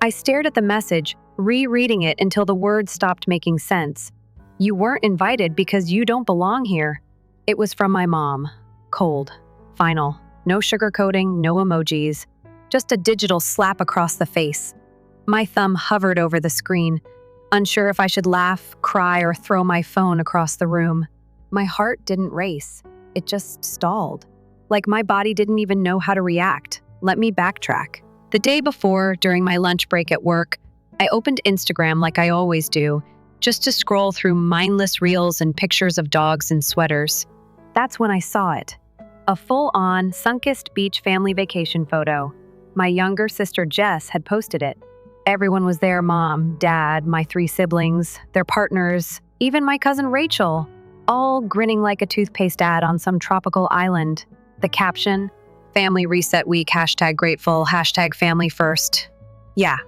I stared at the message, rereading it until the words stopped making sense. You weren't invited because you don't belong here. It was from my mom. Cold. Final. No sugarcoating, no emojis. Just a digital slap across the face. My thumb hovered over the screen, unsure if I should laugh, cry, or throw my phone across the room. My heart didn't race. It just stalled. Like my body didn't even know how to react. Let me backtrack. The day before, during my lunch break at work, I opened Instagram like I always do, just to scroll through mindless reels and pictures of dogs in sweaters. That's when I saw it. A full-on, sun-kissed beach family vacation photo. My younger sister Jess had posted it. Everyone was there: mom, dad, my 3 siblings, their partners, even my cousin Rachel, all grinning like a toothpaste ad on some tropical island. The caption: Family Reset Week, #grateful, #family first. Yeah,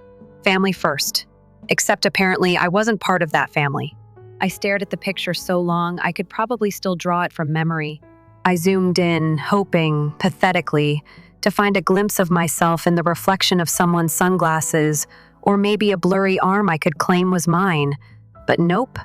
family first. Except apparently I wasn't part of that family. I stared at the picture so long I could probably still draw it from memory. I zoomed in, hoping, pathetically, to find a glimpse of myself in the reflection of someone's sunglasses, or maybe a blurry arm I could claim was mine. But nope,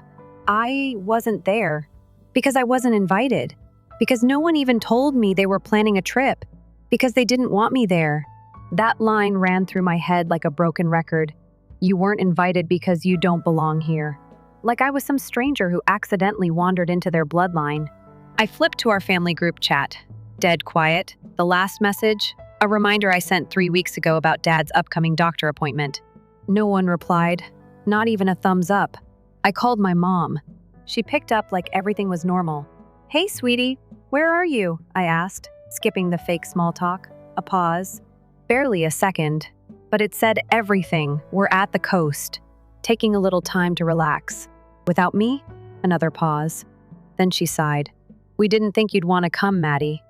I wasn't there. Because I wasn't invited. Because no one even told me they were planning a trip. Because they didn't want me there. That line ran through my head like a broken record. You weren't invited because you don't belong here. Like I was some stranger who accidentally wandered into their bloodline. I flipped to our family group chat. Dead quiet. The last message, a reminder I sent 3 weeks ago about Dad's upcoming doctor appointment. No one replied, not even a thumbs up. I called my mom. She picked up like everything was normal. Hey, sweetie, where are you? I asked, skipping the fake small talk. A pause. Barely a second, but it said everything. We're at the coast. Taking a little time to relax. Without me? Another pause. Then she sighed. We didn't think you'd want to come, Maddie.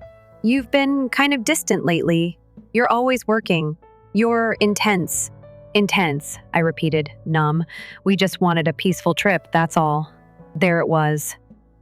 You've been kind of distant lately. You're always working. You're intense. Intense, I repeated, numb. We just wanted a peaceful trip, that's all. There it was.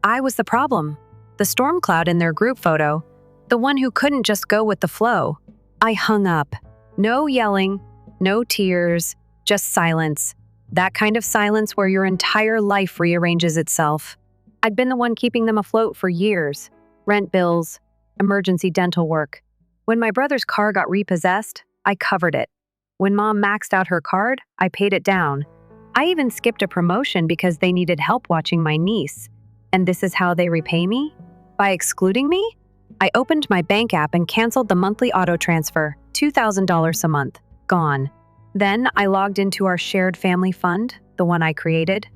I was the problem. The storm cloud in their group photo. The one who couldn't just go with the flow. I hung up. No yelling, no tears, just silence. That kind of silence where your entire life rearranges itself. I'd been the one keeping them afloat for years. Rent bills, emergency dental work. When my brother's car got repossessed, I covered it. When Mom maxed out her card, I paid it down. I even skipped a promotion because they needed help watching my niece. And this is how they repay me? By excluding me? I opened my bank app and canceled the monthly auto transfer, $2,000 a month. Gone. Then I logged into our shared family fund, the one I created.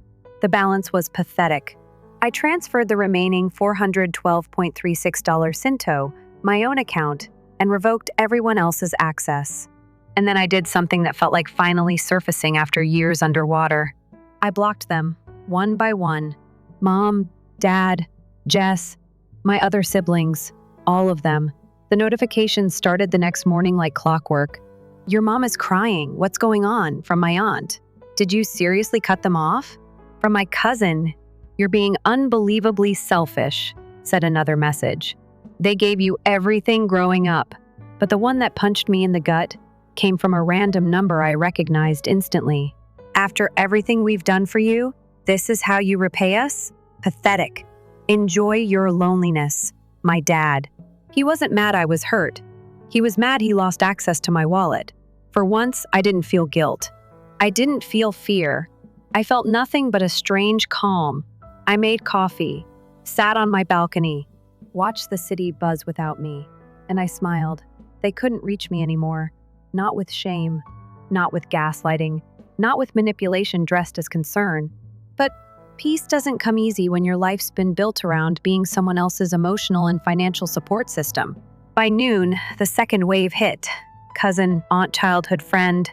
The balance was pathetic. I transferred the remaining $412.36 into my own account and revoked everyone else's access. And then I did something that felt like finally surfacing after years underwater. I blocked them, one by one. Mom, Dad, Jess, my other siblings, all of them. The notifications started the next morning like clockwork. Your mom is crying. What's going on? From my aunt. Did you seriously cut them off? From my cousin. You're being unbelievably selfish, said another message. They gave you everything growing up, but the one that punched me in the gut came from a random number I recognized instantly. After everything we've done for you, this is how you repay us? Pathetic. Enjoy your loneliness. My dad. He wasn't mad I was hurt. He was mad he lost access to my wallet. For once, I didn't feel guilt. I didn't feel fear. I felt nothing but a strange calm. I made coffee, sat on my balcony, watched the city buzz without me, and I smiled. They couldn't reach me anymore. Not with shame, not with gaslighting, not with manipulation dressed as concern. But peace doesn't come easy when your life's been built around being someone else's emotional and financial support system. By noon, the second wave hit. Cousin, aunt, childhood friend.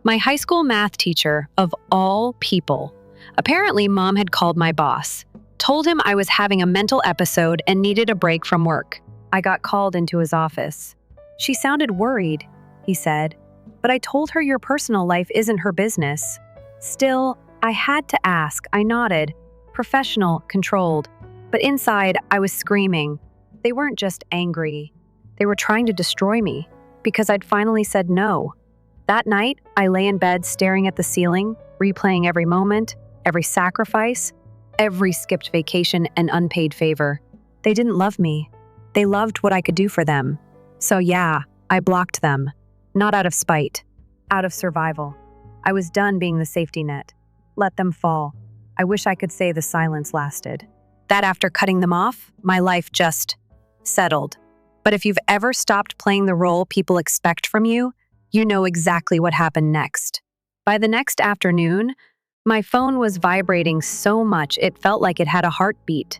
My high school math teacher, of all people. Apparently, Mom had called my boss, told him I was having a mental episode and needed a break from work. I got called into his office. She sounded worried, he said, but I told her your personal life isn't her business. Still, I had to ask. I nodded. Professional, controlled. But inside, I was screaming. They weren't just angry. They were trying to destroy me because I'd finally said no. That night, I lay in bed staring at the ceiling, replaying every moment, every sacrifice, every skipped vacation and unpaid favor. They didn't love me. They loved what I could do for them. So yeah, I blocked them. Not out of spite, out of survival. I was done being the safety net. Let them fall. I wish I could say the silence lasted. That after cutting them off, my life just settled. But if you've ever stopped playing the role people expect from you, you know exactly what happened next. By the next afternoon, my phone was vibrating so much it felt like it had a heartbeat.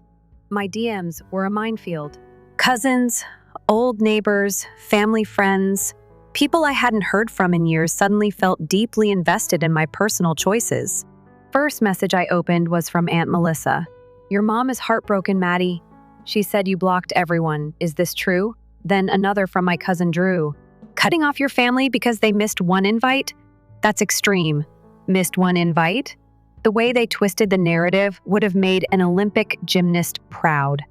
My DMs were a minefield. Cousins, old neighbors, family friends, people I hadn't heard from in years suddenly felt deeply invested in my personal choices. First message I opened was from Aunt Melissa. "Your mom is heartbroken, Maddie. She said you blocked everyone. Is this true?" Then another from my cousin Drew. "Cutting off your family because they missed one invite? That's extreme. Missed one invite?" The way they twisted the narrative would have made an Olympic gymnast proud.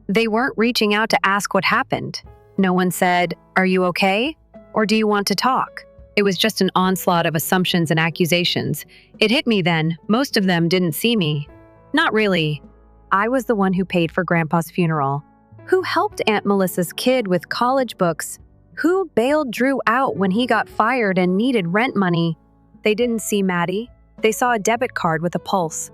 They weren't reaching out to ask what happened. No one said, "Are you okay?" Or "Do you want to talk?" It was just an onslaught of assumptions and accusations. It hit me then. Most of them didn't see me. Not really. I was the one who paid for Grandpa's funeral. Who helped Aunt Melissa's kid with college books? Who bailed Drew out when he got fired and needed rent money? They didn't see Maddie. They saw a debit card with a pulse.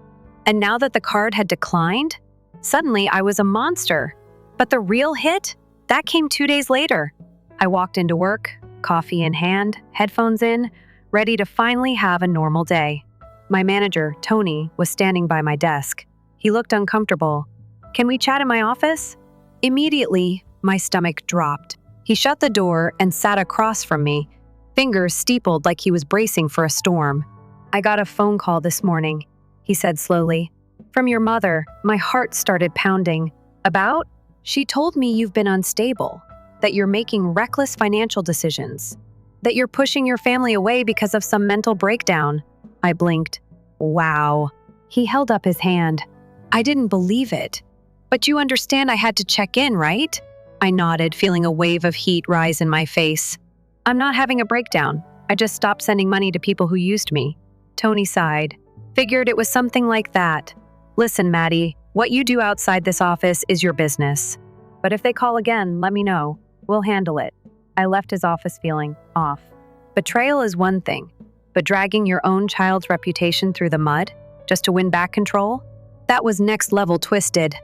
And now that the card had declined, suddenly I was a monster. But the real hit? That came 2 days later. I walked into work, coffee in hand, headphones in, ready to finally have a normal day. My manager, Tony, was standing by my desk. He looked uncomfortable. "Can we chat in my office?" Immediately, my stomach dropped. He shut the door and sat across from me, fingers steepled like he was bracing for a storm. "I got a phone call this morning," he said slowly. "From your mother." My heart started pounding. "About?" "She told me you've been unstable, that you're making reckless financial decisions, that you're pushing your family away because of some mental breakdown." I blinked. Wow. He held up his hand. I didn't believe it. "But you understand I had to check in, right?" I nodded, feeling a wave of heat rise in my face. "I'm not having a breakdown. I just stopped sending money to people who used me." Tony sighed. "Figured it was something like that. Listen, Maddie, what you do outside this office is your business. But if they call again, let me know. We'll handle it." I left his office feeling off. Betrayal is one thing, but dragging your own child's reputation through the mud just to win back control? That was next level twisted.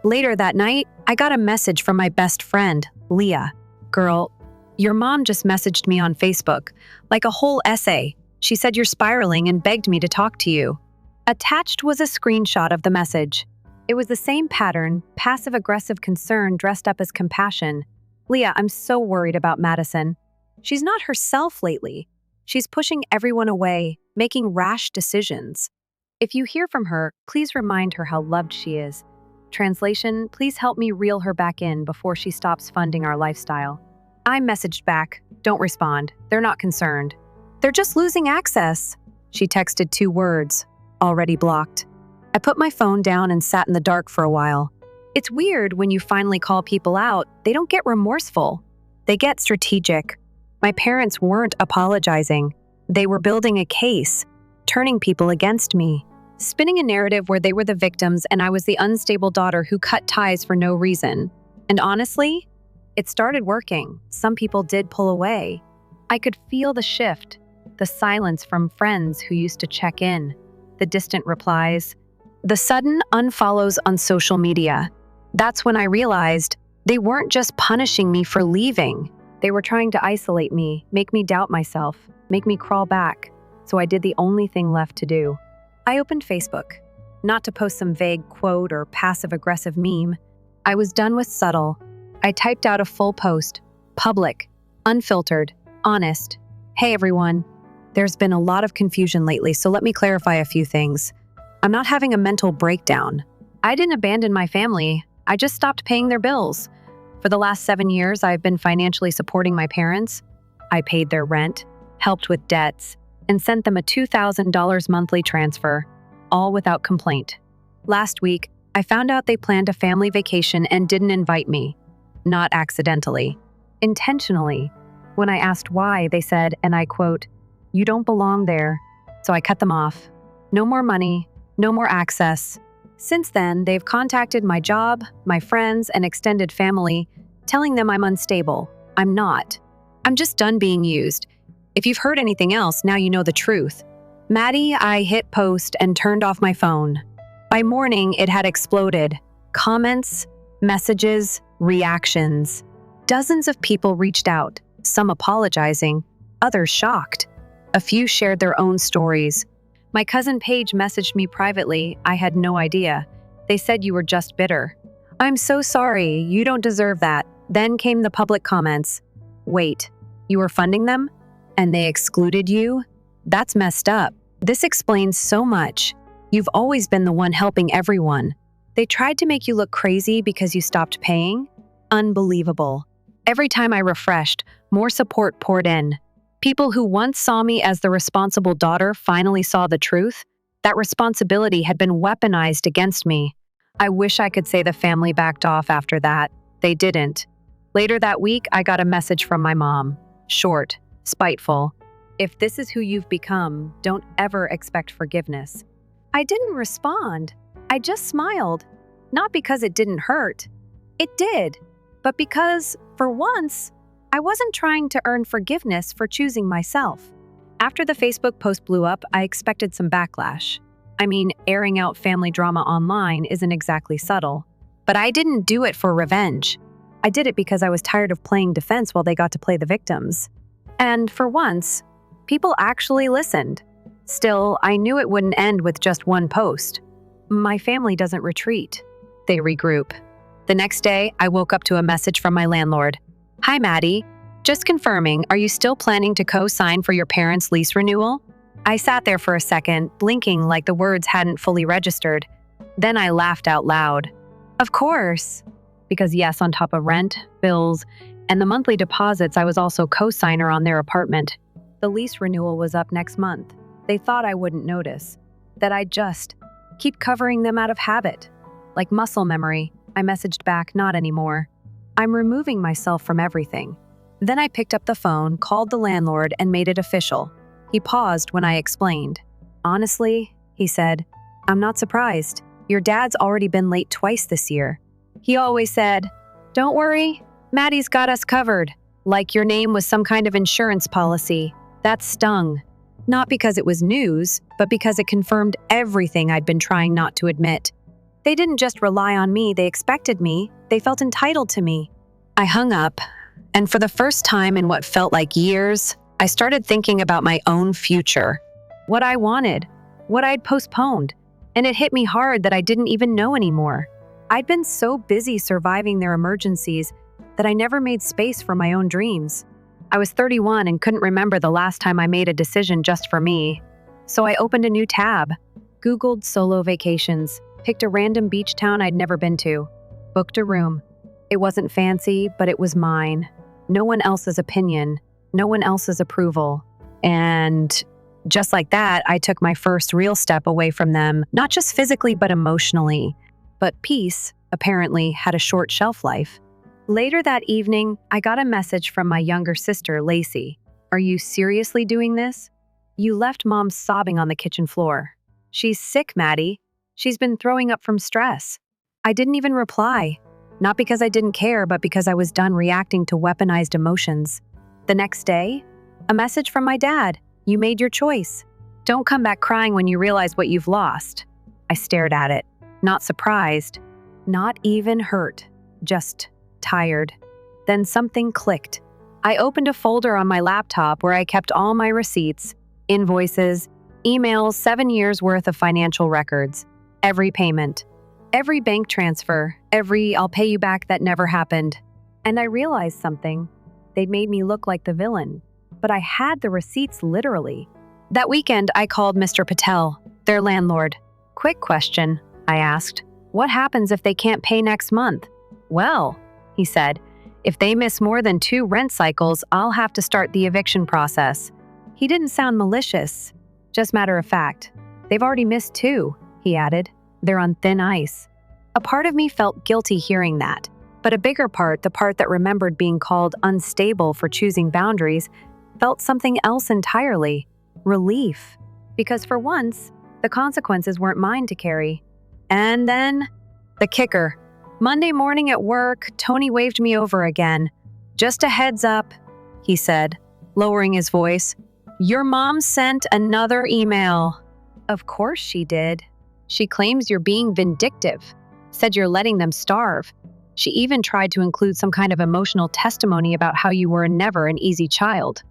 Later that night, I got a message from my best friend, Leah. "Girl, your mom just messaged me on Facebook, like a whole essay. She said you're spiraling and begged me to talk to you." Attached was a screenshot of the message. It was the same pattern, passive-aggressive concern dressed up as compassion. "Leah, I'm so worried about Madison. She's not herself lately. She's pushing everyone away, making rash decisions. If you hear from her, please remind her how loved she is. Translation, please help me reel her back in before she stops funding our lifestyle." I messaged back, "Don't respond. They're not concerned. They're just losing access." She texted 2 words, "Already blocked." I put my phone down and sat in the dark for a while. It's weird when you finally call people out, they don't get remorseful. They get strategic. My parents weren't apologizing. They were building a case, turning people against me, spinning a narrative where they were the victims and I was the unstable daughter who cut ties for no reason. And honestly, it started working. Some people did pull away. I could feel the shift, the silence from friends who used to check in, the distant replies, the sudden unfollows on social media. That's when I realized they weren't just punishing me for leaving. They were trying to isolate me, make me doubt myself, make me crawl back. So I did the only thing left to do. I opened Facebook, not to post some vague quote or passive-aggressive meme. I was done with subtle. I typed out a full post, public, unfiltered, honest. "Hey everyone, there's been a lot of confusion lately, so let me clarify a few things. I'm not having a mental breakdown. I didn't abandon my family. I just stopped paying their bills. For the last 7 years, I've been financially supporting my parents. I paid their rent, helped with debts, and sent them a $2,000 monthly transfer, all without complaint. Last week, I found out they planned a family vacation and didn't invite me. Not accidentally. Intentionally. When I asked why, they said, and I quote, You don't belong there. So I cut them off. No more money, no more access. Since then, they've contacted my job, my friends, and extended family, telling them I'm unstable. I'm not. I'm just done being used. If you've heard anything else, now you know the truth. Maddie, I hit post and turned off my phone. By morning, it had exploded. Comments, messages, reactions. Dozens of people reached out, some apologizing, others shocked. A few shared their own stories. My cousin Paige messaged me privately. I had no idea. They said you were just bitter. I'm so sorry, you don't deserve that. Then came the public comments. Wait, you were funding them? And they excluded you? That's messed up. This explains so much. You've always been the one helping everyone. They tried to make you look crazy because you stopped paying? Unbelievable. Every time I refreshed, more support poured in. People who once saw me as the responsible daughter finally saw the truth. That responsibility had been weaponized against me. I wish I could say the family backed off after that. They didn't. Later that week, I got a message from my mom. Short, spiteful. If this is who you've become, don't ever expect forgiveness. I didn't respond. I just smiled. Not because it didn't hurt. It did. But because, for once, I wasn't trying to earn forgiveness for choosing myself. After the Facebook post blew up, I expected some backlash. I mean, airing out family drama online isn't exactly subtle. But I didn't do it for revenge. I did it because I was tired of playing defense while they got to play the victims. And for once, people actually listened. Still, I knew it wouldn't end with just one post. My family doesn't retreat. They regroup. The next day, I woke up to a message from my landlord. Hi, Maddie. Just confirming, are you still planning to co-sign for your parents' lease renewal? I sat there for a second, blinking like the words hadn't fully registered. Then I laughed out loud. Of course. Because yes, on top of rent, bills, and the monthly deposits, I was also co-signer on their apartment. The lease renewal was up next month. They thought I wouldn't notice. That I'd just keep covering them out of habit. Like muscle memory, I messaged back, not anymore. I'm removing myself from everything. Then I picked up the phone, called the landlord, and made it official. He paused when I explained. Honestly, he said, I'm not surprised. Your dad's already been late twice this year. He always said, don't worry, Maddie's got us covered. Like your name was some kind of insurance policy. That stung. Not because it was news, but because it confirmed everything I'd been trying not to admit. They didn't just rely on me, they expected me. They felt entitled to me. I hung up, and for the first time in what felt like years, I started thinking about my own future. What I wanted, what I'd postponed, and it hit me hard that I didn't even know anymore. I'd been so busy surviving their emergencies that I never made space for my own dreams. I was 31 and couldn't remember the last time I made a decision just for me. So I opened a new tab, Googled solo vacations, picked a random beach town I'd never been to, booked a room. It wasn't fancy, but it was mine. No one else's opinion, no one else's approval. And just like that, I took my first real step away from them, not just physically, but emotionally. But peace, apparently, had a short shelf life. Later that evening, I got a message from my younger sister, Lacey. Are you seriously doing this? You left Mom sobbing on the kitchen floor. She's sick, Maddie. She's been throwing up from stress. I didn't even reply. Not because I didn't care, but because I was done reacting to weaponized emotions. The next day, a message from my dad. You made your choice. Don't come back crying when you realize what you've lost. I stared at it, not surprised, not even hurt, just tired. Then something clicked. I opened a folder on my laptop where I kept all my receipts, invoices, emails, 7 years worth of financial records, every payment, every bank transfer, every I'll pay you back that never happened. And I realized something. They'd made me look like the villain, but I had the receipts literally. That weekend, I called Mr. Patel, their landlord. Quick question, I asked. What happens if they can't pay next month? Well, he said, if they miss more than 2 rent cycles, I'll have to start the eviction process. He didn't sound malicious, just matter of fact. They've already missed 2, he added. They're on thin ice. A part of me felt guilty hearing that, but a bigger part, the part that remembered being called unstable for choosing boundaries, felt something else entirely. relief. Because for once, the consequences weren't mine to carry. And then, the kicker. Monday morning at work, Tony waved me over again. "Just a heads up," he said, lowering his voice. "Your mom sent another email." Of course she did. She claims you're being vindictive, said you're letting them starve. She even tried to include some kind of emotional testimony about how you were never an easy child.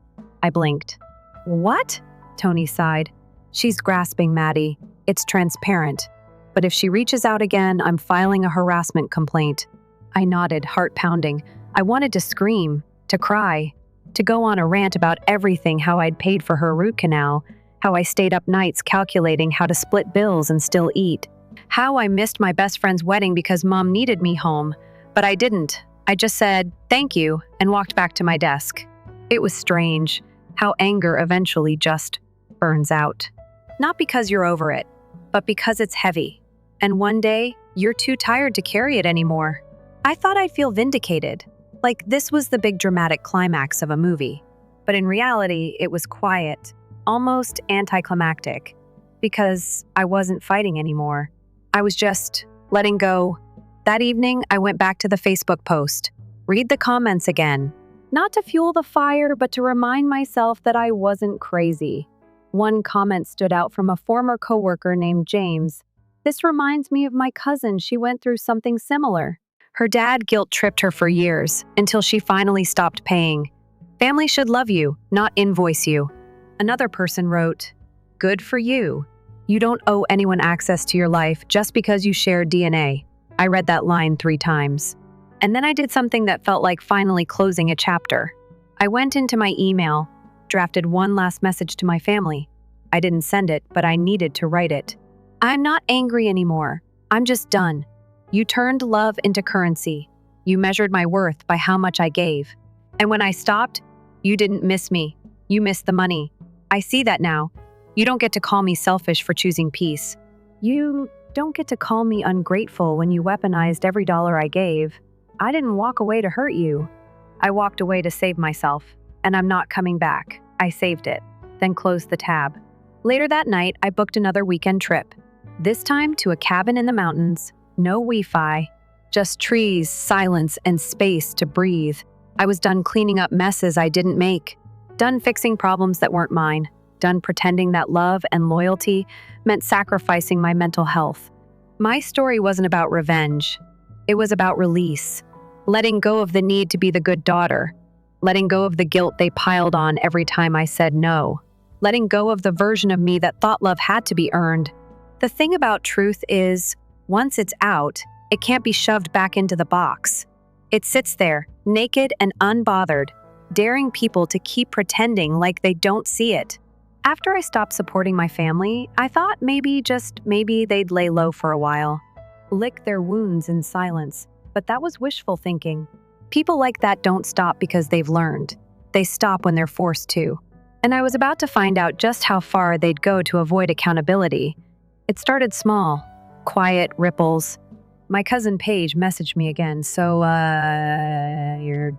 I blinked. "What?" Tony sighed. "She's grasping, Maddie. It's transparent. But if she reaches out again, I'm filing a harassment complaint." I nodded, heart pounding. I wanted to scream, to cry, to go on a rant about everything, how I'd paid for her root canal, how I stayed up nights calculating how to split bills and still eat, how I missed my best friend's wedding because Mom needed me home. But I didn't. I just said, "Thank you," and walked back to my desk. It was strange how anger eventually just burns out. Not because you're over it, but because it's heavy. And one day, you're too tired to carry it anymore. I thought I'd feel vindicated, like this was the big dramatic climax of a movie. But in reality, it was quiet, almost anticlimactic, because I wasn't fighting anymore. I was just letting go. That evening, I went back to the Facebook post, read the comments again, not to fuel the fire, but to remind myself that I wasn't crazy. One comment stood out from a former coworker named James. "This reminds me of my cousin. She went through something similar. Her dad guilt-tripped her for years until she finally stopped paying. Family should love you, not invoice you." Another person wrote, "Good for you. You don't owe anyone access to your life just because you share DNA." I read that line 3 times. And then I did something that felt like finally closing a chapter. I went into my email, drafted one last message to my family. I didn't send it, but I needed to write it. "I'm not angry anymore. I'm just done. You turned love into currency. You measured my worth by how much I gave. And when I stopped, you didn't miss me. You missed the money. I see that now. You don't get to call me selfish for choosing peace. You don't get to call me ungrateful when you weaponized every dollar I gave. I didn't walk away to hurt you. I walked away to save myself, and I'm not coming back." I saved it, then closed the tab. Later that night, I booked another weekend trip. This time to a cabin in the mountains. No Wi-Fi, just trees, silence, and space to breathe. I was done cleaning up messes I didn't make, done fixing problems that weren't mine, done pretending that love and loyalty meant sacrificing my mental health. My story wasn't about revenge. It was about release, letting go of the need to be the good daughter, letting go of the guilt they piled on every time I said no, letting go of the version of me that thought love had to be earned. The thing about truth is, once it's out, it can't be shoved back into the box. It sits there, naked and unbothered, daring people to keep pretending like they don't see it. After I stopped supporting my family, I thought maybe, just maybe, they'd lay low for a while, lick their wounds in silence. But that was wishful thinking. People like that don't stop because they've learned. They stop when they're forced to. And I was about to find out just how far they'd go to avoid accountability. It started small, quiet ripples. My cousin Paige messaged me again. "So, your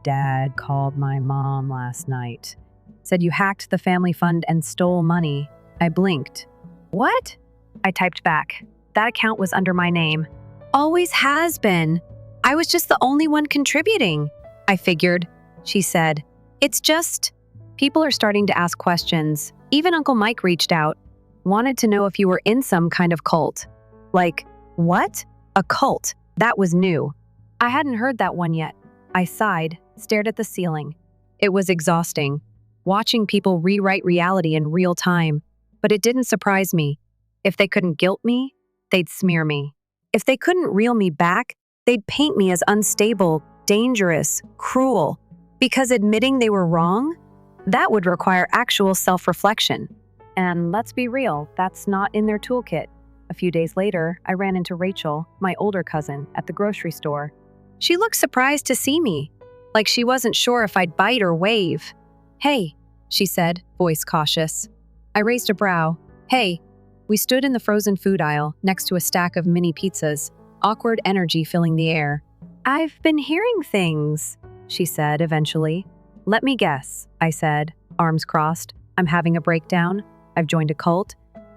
dad called my mom last night. Said you hacked the family fund and stole money." I blinked. "What?" I typed back. "That account was under my name. Always has been. I was just the only one contributing." "I figured," she said. "It's just, people are starting to ask questions. Even Uncle Mike reached out. Wanted to know if you were in some kind of cult." Like, what? A cult? That was new. I hadn't heard that one yet. I sighed, stared at the ceiling. It was exhausting, watching people rewrite reality in real time. But it didn't surprise me. If they couldn't guilt me, they'd smear me. If they couldn't reel me back, they'd paint me as unstable, dangerous, cruel. Because admitting they were wrong, that would require actual self-reflection. And let's be real, that's not in their toolkit. A few days later, I ran into Rachel, my older cousin, at the grocery store. She looked surprised to see me, like she wasn't sure if I'd bite or wave. "Hey," she said, voice cautious. I raised a brow. "Hey." We stood in the frozen food aisle, next to a stack of mini pizzas, awkward energy filling the air. "I've been hearing things," she said eventually. Let me guess, I said, arms crossed. I'm having a breakdown, I've joined a cult,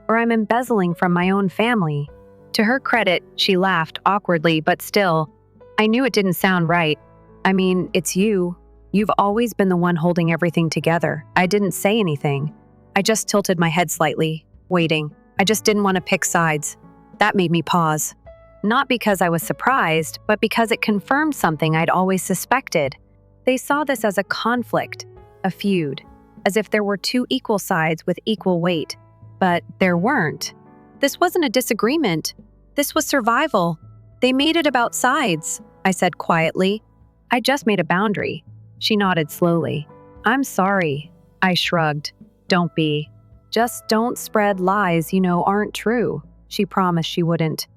or I'm embezzling from my own family. To her credit, she laughed awkwardly, but still, I knew it didn't sound right. I mean, it's you. You've always been the one holding everything together. I didn't say anything. I just tilted my head slightly, waiting. I just didn't want to pick sides. That made me pause. Not because I was surprised, but because it confirmed something I'd always suspected. They saw this as a conflict, a feud, as if there were two equal sides with equal weight. But there weren't. This wasn't a disagreement. This was survival. They made it about sides, I said quietly. I just made a boundary. She nodded slowly. I'm sorry. I shrugged. Don't be. Just don't spread lies you know aren't true. She promised she wouldn't.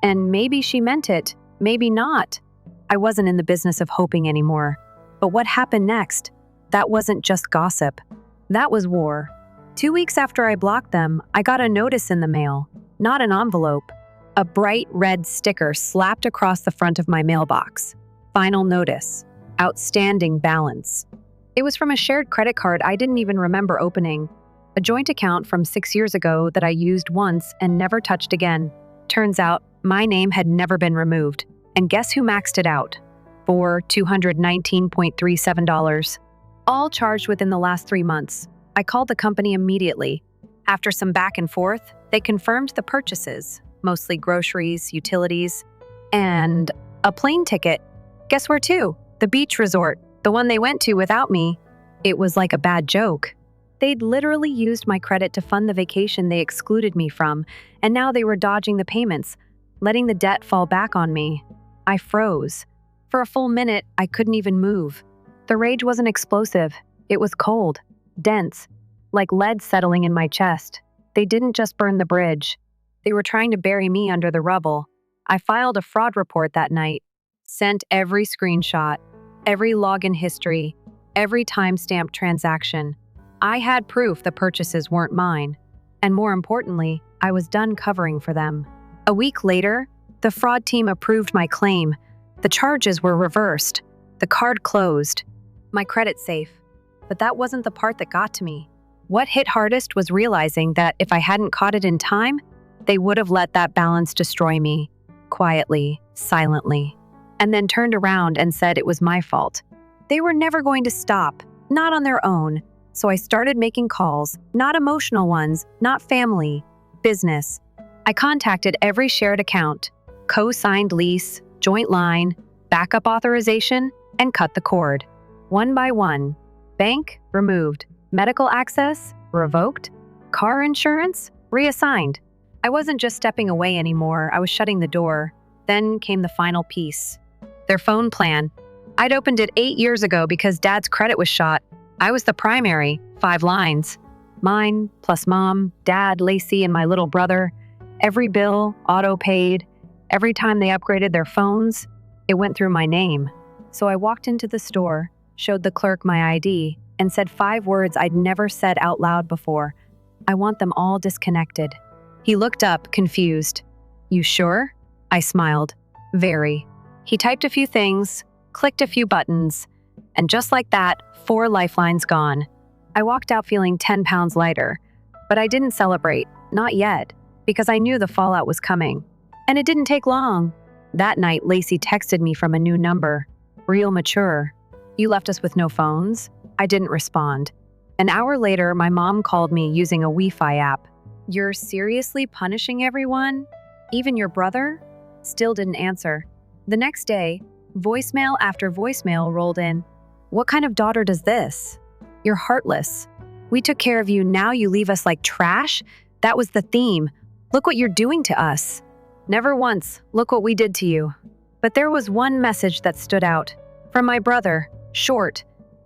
And maybe she meant it, maybe not. I wasn't in the business of hoping anymore. But what happened next? That wasn't just gossip. That was war. 2 weeks after I blocked them, I got a notice in the mail. Not an envelope. A bright red sticker slapped across the front of my mailbox. Final notice. Outstanding balance. It was from a shared credit card I didn't even remember opening. A joint account from 6 years ago that I used once and never touched again. Turns out, my name had never been removed. And guess who maxed it out? For $219.37. All charged within the last 3 months. I called the company immediately. After some back and forth, they confirmed the purchases, mostly groceries, utilities, and a plane ticket. Guess where to? The beach resort, the one they went to without me. It was like a bad joke. They'd literally used my credit to fund the vacation they excluded me from, and now they were dodging the payments, letting the debt fall back on me. I froze. For a full minute, I couldn't even move. The rage wasn't explosive. It was cold, dense, like lead settling in my chest. They didn't just burn the bridge. They were trying to bury me under the rubble. I filed a fraud report that night, sent every screenshot, every login history, every time-stamped transaction. I had proof the purchases weren't mine. And more importantly, I was done covering for them. A week later, the fraud team approved my claim. The charges were reversed. The card closed. My credit safe. But that wasn't the part that got to me. What hit hardest was realizing that if I hadn't caught it in time, they would have let that balance destroy me. Quietly, silently. And then turned around and said it was my fault. They were never going to stop, not on their own. So I started making calls, not emotional ones, not family, business. I contacted every shared account, co-signed lease, joint line, backup authorization, and cut the cord. One by one. Bank, removed. Medical access, revoked. Car insurance, reassigned. I wasn't just stepping away anymore, I was shutting the door. Then came the final piece. Their phone plan. I'd opened it 8 years ago because Dad's credit was shot. I was the primary, 5 lines. Mine, plus Mom, Dad, Lacey, and my little brother. Every bill, auto-paid. Every time they upgraded their phones, it went through my name. So I walked into the store, showed the clerk my ID, and said 5 words I'd never said out loud before. I want them all disconnected. He looked up, confused. You sure? I smiled. Very. He typed a few things, clicked a few buttons, and just like that, 4 lifelines gone. I walked out feeling 10 pounds lighter, but I didn't celebrate, not yet, because I knew the fallout was coming. And it didn't take long. That night, Lacey texted me from a new number. Real mature. You left us with no phones? I didn't respond. An hour later, my mom called me using a Wi-Fi app. You're seriously punishing everyone? Even your brother? Still didn't answer. The next day, voicemail after voicemail rolled in. What kind of daughter does this? You're heartless. We took care of you, now you leave us like trash? That was the theme. Look what you're doing to us. Never once, look what we did to you. But there was one message that stood out. From my brother, short,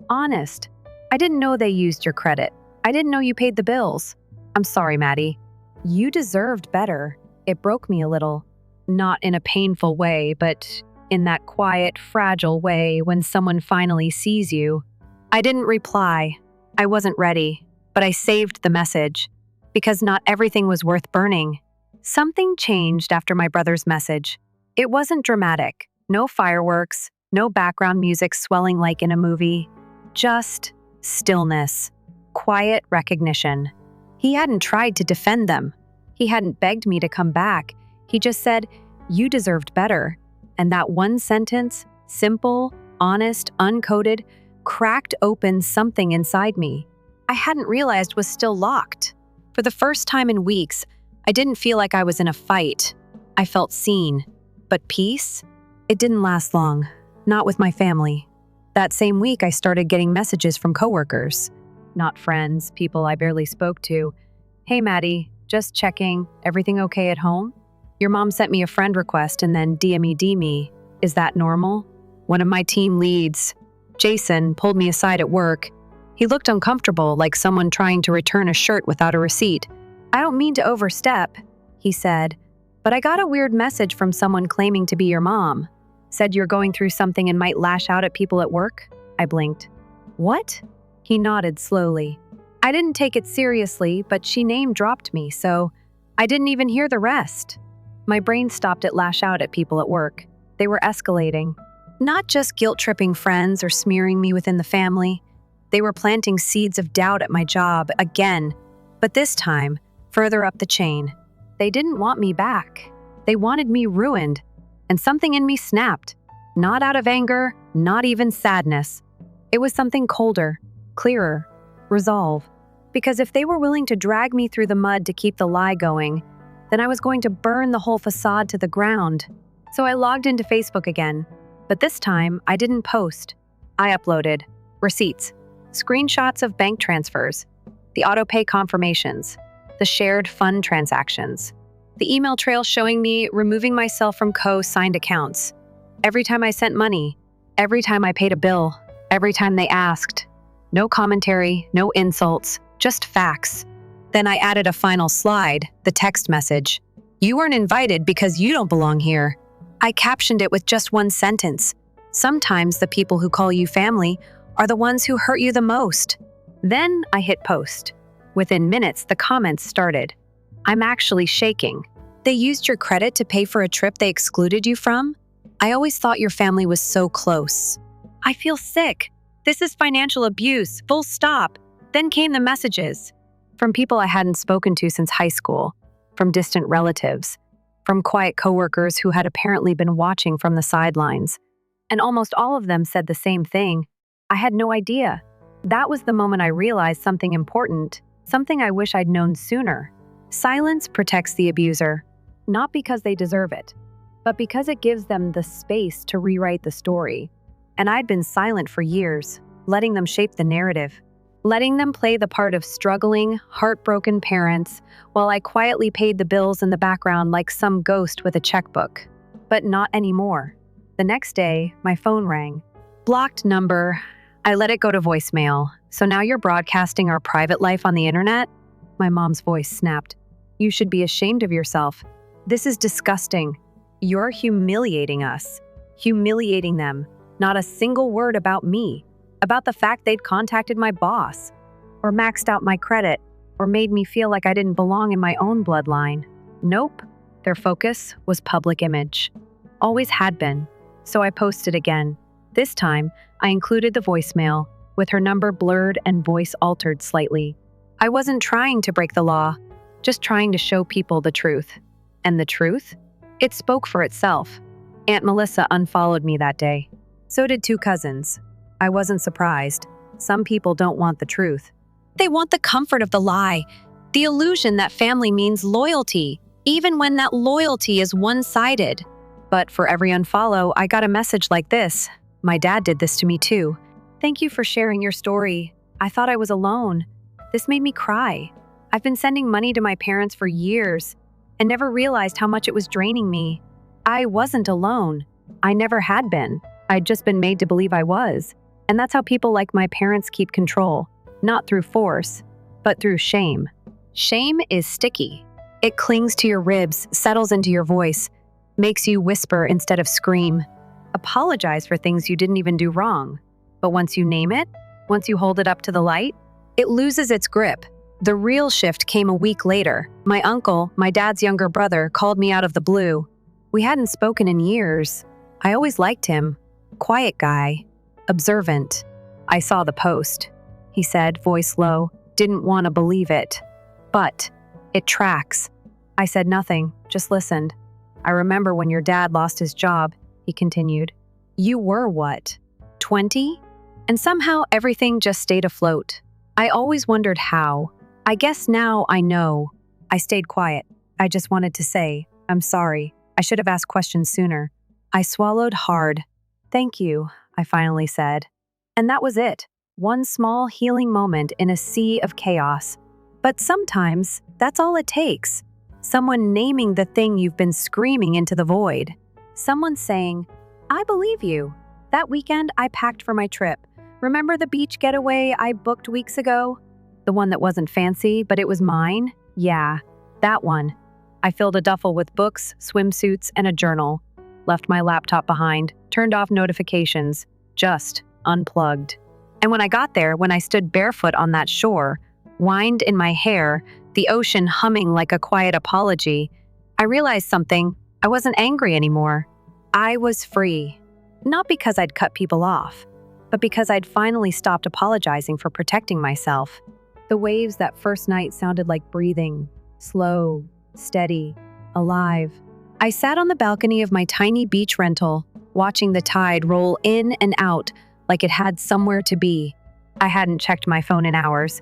honest. I didn't know they used your credit. I didn't know you paid the bills. I'm sorry, Maddie. You deserved better. It broke me a little. Not in a painful way, but in that quiet, fragile way when someone finally sees you. I didn't reply. I wasn't ready, but I saved the message. Because not everything was worth burning. Something changed after my brother's message. It wasn't dramatic. No fireworks, no background music swelling like in a movie. Just stillness, quiet recognition. He hadn't tried to defend them. He hadn't begged me to come back. He just said, "You deserved better." And that one sentence, simple, honest, uncoded, cracked open something inside me I hadn't realized was still locked. For the first time in weeks, I didn't feel like I was in a fight. I felt seen. But peace? It didn't last long. Not with my family. That same week, I started getting messages from coworkers. Not friends, people I barely spoke to. "Hey, Maddie, just checking. Everything okay at home? Your mom sent me a friend request and then DMED me. Is that normal?" One of my team leads, Jason, pulled me aside at work. He looked uncomfortable, like someone trying to return a shirt without a receipt. "I don't mean to overstep," he said, "but I got a weird message from someone claiming to be your mom. Said you're going through something and might lash out at people at work." I blinked. "What?" He nodded slowly. I didn't take it seriously, but she name-dropped me, so I didn't even hear the rest. My brain stopped at lash out at people at work. They were escalating. Not just guilt-tripping friends or smearing me within the family. They were planting seeds of doubt at my job again, but this time, further up the chain. They didn't want me back. They wanted me ruined, and something in me snapped. Not out of anger, not even sadness. It was something colder, clearer, resolve. Because if they were willing to drag me through the mud to keep the lie going, then I was going to burn the whole facade to the ground. So I logged into Facebook again, but this time I didn't post. I uploaded receipts, screenshots of bank transfers, the auto-pay confirmations, the shared fund transactions, the email trail showing me removing myself from co-signed accounts. Every time I sent money, every time I paid a bill, every time they asked. No commentary, no insults, just facts. Then I added a final slide, the text message. "You weren't invited because you don't belong here." I captioned it with just one sentence. "Sometimes the people who call you family are the ones who hurt you the most." Then I hit post. Within minutes, the comments started. "I'm actually shaking. They used your credit to pay for a trip they excluded you from? I always thought your family was so close. I feel sick. This is financial abuse, full stop." Then came the messages. From people I hadn't spoken to since high school, from distant relatives, from quiet coworkers who had apparently been watching from the sidelines. And almost all of them said the same thing. I had no idea. That was the moment I realized something important, something I wish I'd known sooner. Silence protects the abuser, not because they deserve it, but because it gives them the space to rewrite the story. And I'd been silent for years, letting them shape the narrative. Letting them play the part of struggling, heartbroken parents while I quietly paid the bills in the background like some ghost with a checkbook. But not anymore. The next day, my phone rang. Blocked number. I let it go to voicemail. "So now you're broadcasting our private life on the internet?" My mom's voice snapped. "You should be ashamed of yourself. This is disgusting. You're humiliating us. Humiliating them. Not a single word about me. About the fact they'd contacted my boss, or maxed out my credit, or made me feel like I didn't belong in my own bloodline. Nope, their focus was public image. Always had been. So I posted again. This time, I included the voicemail, with her number blurred and voice altered slightly. I wasn't trying to break the law, just trying to show people the truth. And the truth? It spoke for itself. Aunt Melissa unfollowed me that day. So did 2 cousins. I wasn't surprised. Some people don't want the truth. They want the comfort of the lie, the illusion that family means loyalty, even when that loyalty is one-sided. But for every unfollow, I got a message like this. My dad did this to me too. "Thank you for sharing your story. I thought I was alone. This made me cry. I've been sending money to my parents for years and never realized how much it was draining me. I wasn't alone. I never had been. I'd just been made to believe I was. And that's how people like my parents keep control, not through force, but through shame. Shame is sticky. It clings to your ribs, settles into your voice, makes you whisper instead of scream. Apologize for things you didn't even do wrong. But once you name it, once you hold it up to the light, it loses its grip. The real shift came a week later. My uncle, my dad's younger brother, called me out of the blue. We hadn't spoken in years. I always liked him. Quiet guy. Observant. I saw the post, he said, voice low. Didn't want to believe it. But it tracks. I said nothing, just listened. I remember when your dad lost his job, he continued. You were what, 20? And somehow everything just stayed afloat. I always wondered how. I guess now I know. I stayed quiet. I just wanted to say, I'm sorry. I should have asked questions sooner. I swallowed hard. Thank you, I finally said. And that was it. One small healing moment in a sea of chaos. But sometimes that's all it takes. Someone naming the thing you've been screaming into the void. Someone saying, I believe you. That weekend I packed for my trip. Remember the beach getaway I booked weeks ago? The one that wasn't fancy, but it was mine? Yeah, that one. I filled a duffel with books, swimsuits, and a journal. Left my laptop behind, turned off notifications, just unplugged. And when I got there, when I stood barefoot on that shore, wind in my hair, the ocean humming like a quiet apology, I realized something. I wasn't angry anymore. I was free. Not because I'd cut people off, but because I'd finally stopped apologizing for protecting myself. The waves that first night sounded like breathing, slow, steady, alive. I sat on the balcony of my tiny beach rental, watching the tide roll in and out like it had somewhere to be. I hadn't checked my phone in hours.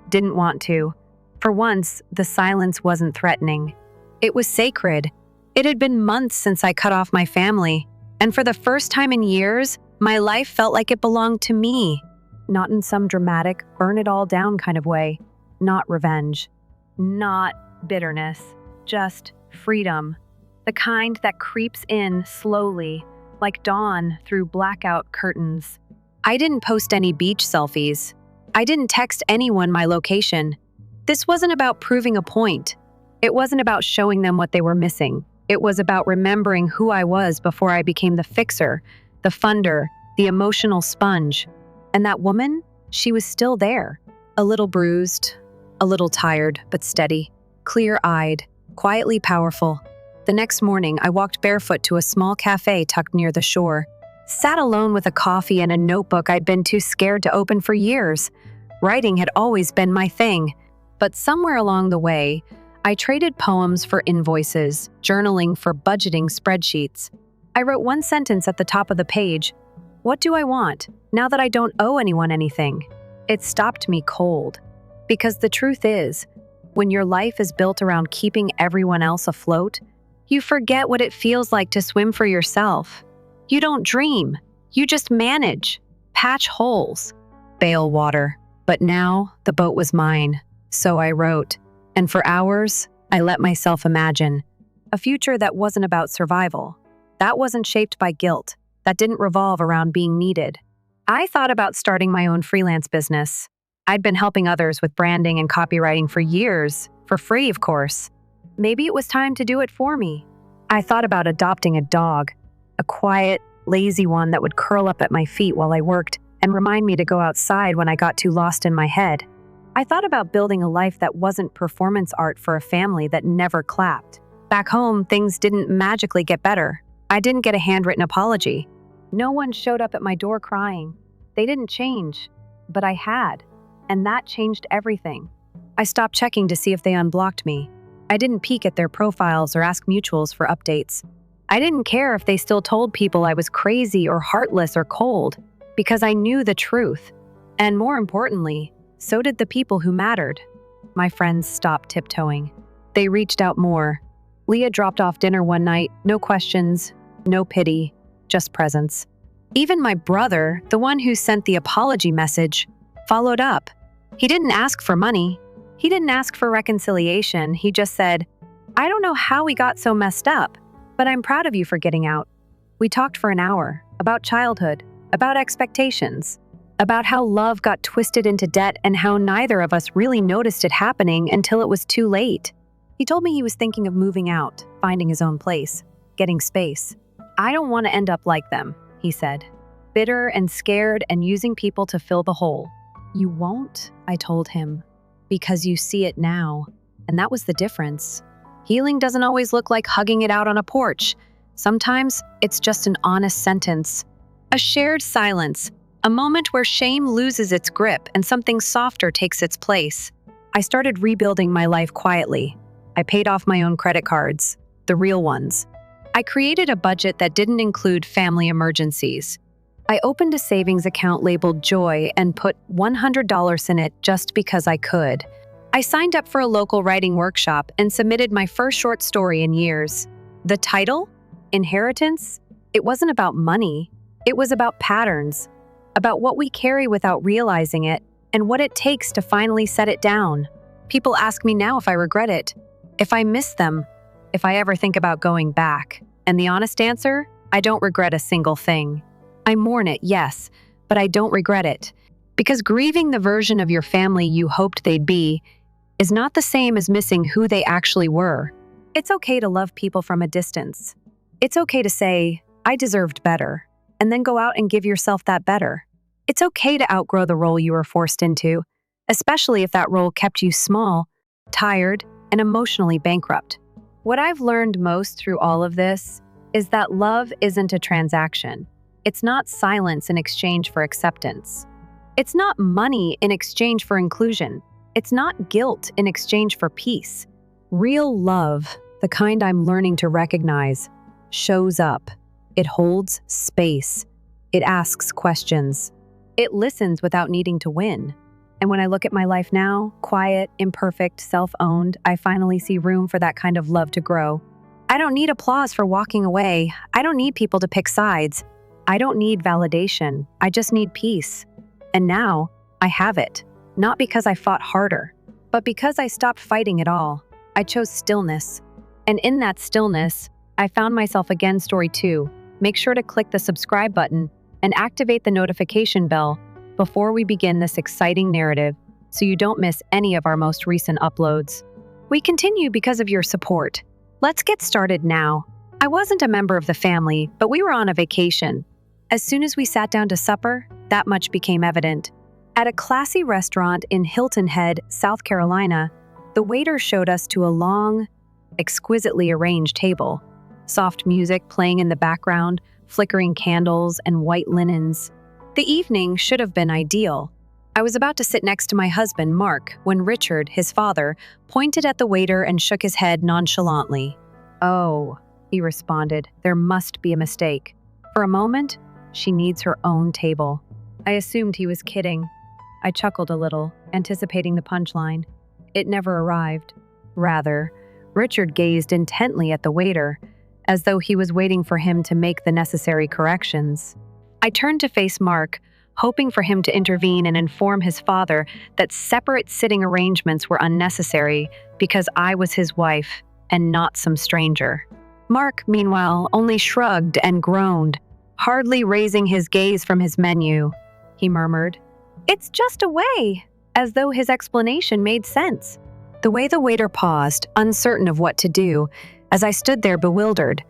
Didn't want to. For once, the silence wasn't threatening. It was sacred. It had been months since I cut off my family, and for the first time in years, my life felt like it belonged to me. Not in some dramatic, burn-it-all-down kind of way. Not revenge. Not bitterness. Just freedom. The kind that creeps in slowly, like dawn through blackout curtains. I didn't post any beach selfies. I didn't text anyone my location. This wasn't about proving a point. It wasn't about showing them what they were missing. It was about remembering who I was before I became the fixer, the funder, the emotional sponge. And that woman, she was still there. A little bruised, a little tired, but steady, clear-eyed, quietly powerful. The next morning, I walked barefoot to a small cafe tucked near the shore. Sat alone with a coffee and a notebook I'd been too scared to open for years. Writing had always been my thing. But somewhere along the way, I traded poems for invoices, journaling for budgeting spreadsheets. I wrote one sentence at the top of the page. What do I want, now that I don't owe anyone anything? It stopped me cold. Because the truth is, when your life is built around keeping everyone else afloat, you forget what it feels like to swim for yourself. You don't dream. You just manage, patch holes, bail water. But now the boat was mine. So I wrote, and for hours, I let myself imagine a future that wasn't about survival, that wasn't shaped by guilt, that didn't revolve around being needed. I thought about starting my own freelance business. I'd been helping others with branding and copywriting for years, for free, of course. Maybe it was time to do it for me. I thought about adopting a dog, a quiet, lazy one that would curl up at my feet while I worked and remind me to go outside when I got too lost in my head. I thought about building a life that wasn't performance art for a family that never clapped. Back home, things didn't magically get better. I didn't get a handwritten apology. No one showed up at my door crying. They didn't change, but I had, and that changed everything. I stopped checking to see if they unblocked me. I didn't peek at their profiles or ask mutuals for updates. I didn't care if they still told people I was crazy or heartless or cold, because I knew the truth. And more importantly, so did the people who mattered. My friends stopped tiptoeing. They reached out more. Leah dropped off dinner one night, no questions, no pity, just presence. Even my brother, the one who sent the apology message, followed up. He didn't ask for money. He didn't ask for reconciliation. He just said, I don't know how we got so messed up, but I'm proud of you for getting out. We talked for an hour about childhood, about expectations, about how love got twisted into debt and how neither of us really noticed it happening until it was too late. He told me he was thinking of moving out, finding his own place, getting space. I don't want to end up like them, he said, bitter and scared and using people to fill the hole. You won't, I told him, because you see it now. And that was the difference. Healing doesn't always look like hugging it out on a porch. Sometimes it's just an honest sentence, a shared silence, A moment where shame loses its grip and something softer takes its place. I started rebuilding my life quietly. I paid off my own credit cards, the real ones. I created a budget that didn't include family emergencies. I opened a savings account labeled Joy and put $100 in it just because I could. I signed up for a local writing workshop and submitted my first short story in years. The title? Inheritance? It wasn't about money. It was about patterns, about what we carry without realizing it, and what it takes to finally set it down. People ask me now if I regret it, if I miss them, if I ever think about going back. And the honest answer? I don't regret a single thing. I mourn it, yes, but I don't regret it. Because grieving the version of your family you hoped they'd be is not the same as missing who they actually were. It's okay to love people from a distance. It's okay to say, I deserved better, and then go out and give yourself that better. It's okay to outgrow the role you were forced into, especially if that role kept you small, tired, and emotionally bankrupt. What I've learned most through all of this is that love isn't a transaction. It's not silence in exchange for acceptance. It's not money in exchange for inclusion. It's not guilt in exchange for peace. Real love, the kind I'm learning to recognize, shows up. It holds space. It asks questions. It listens without needing to win. And when I look at my life now, quiet, imperfect, self-owned, I finally see room for that kind of love to grow. I don't need applause for walking away. I don't need people to pick sides. I don't need validation. I just need peace. And now, I have it. Not because I fought harder, but because I stopped fighting it all. I chose stillness. And in that stillness, I found myself again. Story 2. Make sure to click the subscribe button and activate the notification bell before we begin this exciting narrative so you don't miss any of our most recent uploads. We continue because of your support. Let's get started now. I wasn't a member of the family, but we were on a vacation. As soon as we sat down to supper, that much became evident. At a classy restaurant in Hilton Head, South Carolina, the waiter showed us to a long, exquisitely arranged table. Soft music playing in the background, flickering candles, and white linens. The evening should have been ideal. I was about to sit next to my husband, Mark, when Richard, his father, pointed at the waiter and shook his head nonchalantly. "Oh," he responded, "there must be a mistake. For a moment, she needs her own table." I assumed he was kidding. I chuckled a little, anticipating the punchline. It never arrived. Rather, Richard gazed intently at the waiter, as though he was waiting for him to make the necessary corrections. I turned to face Mark, hoping for him to intervene and inform his father that separate sitting arrangements were unnecessary because I was his wife and not some stranger. Mark, meanwhile, only shrugged and groaned, hardly raising his gaze from his menu. He murmured, "It's just a way," as though his explanation made sense. The way the waiter paused, uncertain of what to do, as I stood there bewildered.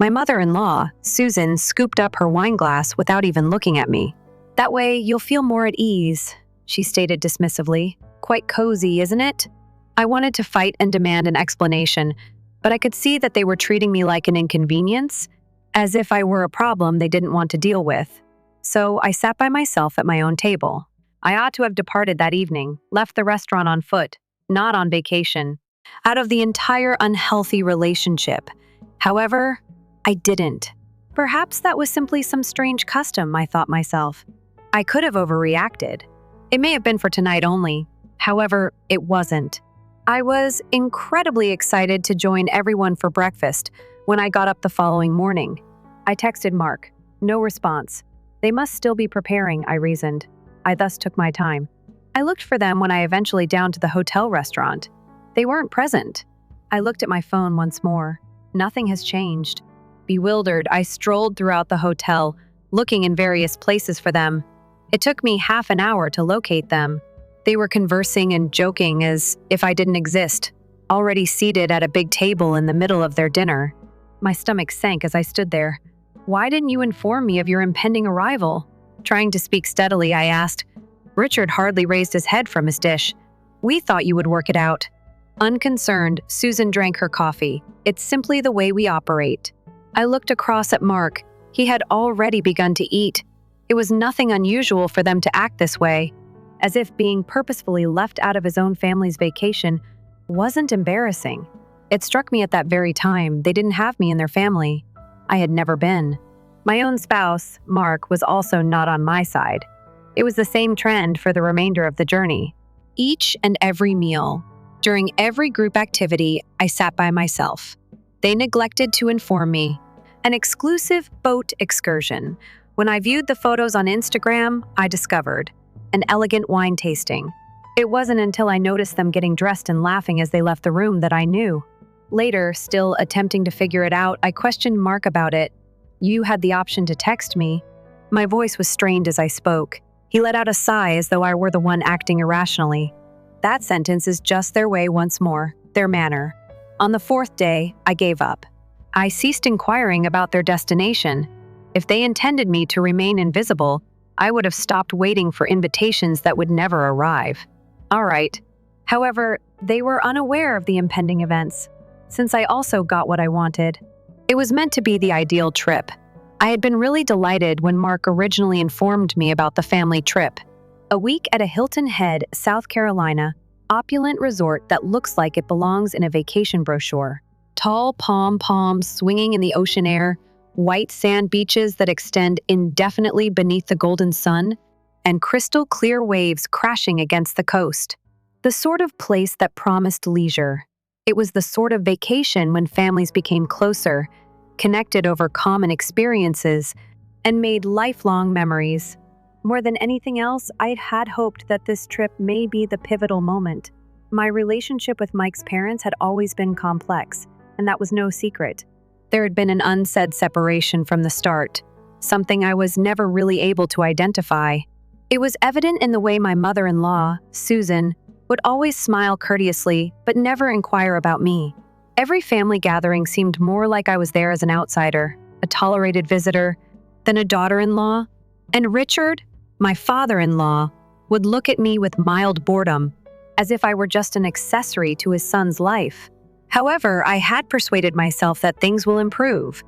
My mother-in-law, Susan, scooped up her wine glass without even looking at me. "That way, you'll feel more at ease," she stated dismissively. "Quite cozy, isn't it?" I wanted to fight and demand an explanation, but I could see that they were treating me like an inconvenience, as if I were a problem they didn't want to deal with. So I sat by myself at my own table. I ought to have departed that evening, left the restaurant on foot, not on vacation, out of the entire unhealthy relationship. However, I didn't. Perhaps that was simply some strange custom, I thought myself. I could have overreacted. It may have been for tonight only. However, it wasn't. I was incredibly excited to join everyone for breakfast when I got up the following morning. I texted Mark. No response. They must still be preparing, I reasoned. I thus took my time. I looked for them when I eventually downed to the hotel restaurant. They weren't present. I looked at my phone once more. Nothing has changed. Bewildered, I strolled throughout the hotel, looking in various places for them. It took me half an hour to locate them. They were conversing and joking as if I didn't exist, already seated at a big table in the middle of their dinner. My stomach sank as I stood there. "Why didn't you inform me of your impending arrival?" Trying to speak steadily, I asked. Richard hardly raised his head from his dish. "We thought you would work it out." Unconcerned, Susan drank her coffee. "It's simply the way we operate." I looked across at Mark. He had already begun to eat. It was nothing unusual for them to act this way, as if being purposefully left out of his own family's vacation wasn't embarrassing. It struck me at that very time they didn't have me in their family. I had never been. My own spouse, Mark, was also not on my side. It was the same trend for the remainder of the journey. Each and every meal, during every group activity, I sat by myself. They neglected to inform me. An exclusive boat excursion. When I viewed the photos on Instagram, I discovered an elegant wine tasting. It wasn't until I noticed them getting dressed and laughing as they left the room that I knew. Later, still attempting to figure it out, I questioned Mark about it. "You had the option to text me." My voice was strained as I spoke. He let out a sigh as though I were the one acting irrationally. That sentence is just their way once more, their manner. On the fourth day, I gave up. I ceased inquiring about their destination. If they intended me to remain invisible, I would have stopped waiting for invitations that would never arrive. All right. However, they were unaware of the impending events, since I also got what I wanted. It was meant to be the ideal trip. I had been really delighted when Mark originally informed me about the family trip. A week at a Hilton Head, South Carolina, opulent resort that looks like it belongs in a vacation brochure. Tall palms swinging in the ocean air, white sand beaches that extend indefinitely beneath the golden sun, and crystal clear waves crashing against the coast. The sort of place that promised leisure. It was the sort of vacation when families became closer, connected over common experiences, and made lifelong memories. More than anything else, I had hoped that this trip may be the pivotal moment. My relationship with Mike's parents had always been complex, and that was no secret. There had been an unsaid separation from the start, something I was never really able to identify. It was evident in the way my mother-in-law, Susan, would always smile courteously but never inquire about me. Every family gathering seemed more like I was there as an outsider, a tolerated visitor, than a daughter-in-law. And Richard, my father-in-law, would look at me with mild boredom, as if I were just an accessory to his son's life. However, I had persuaded myself that things will improve.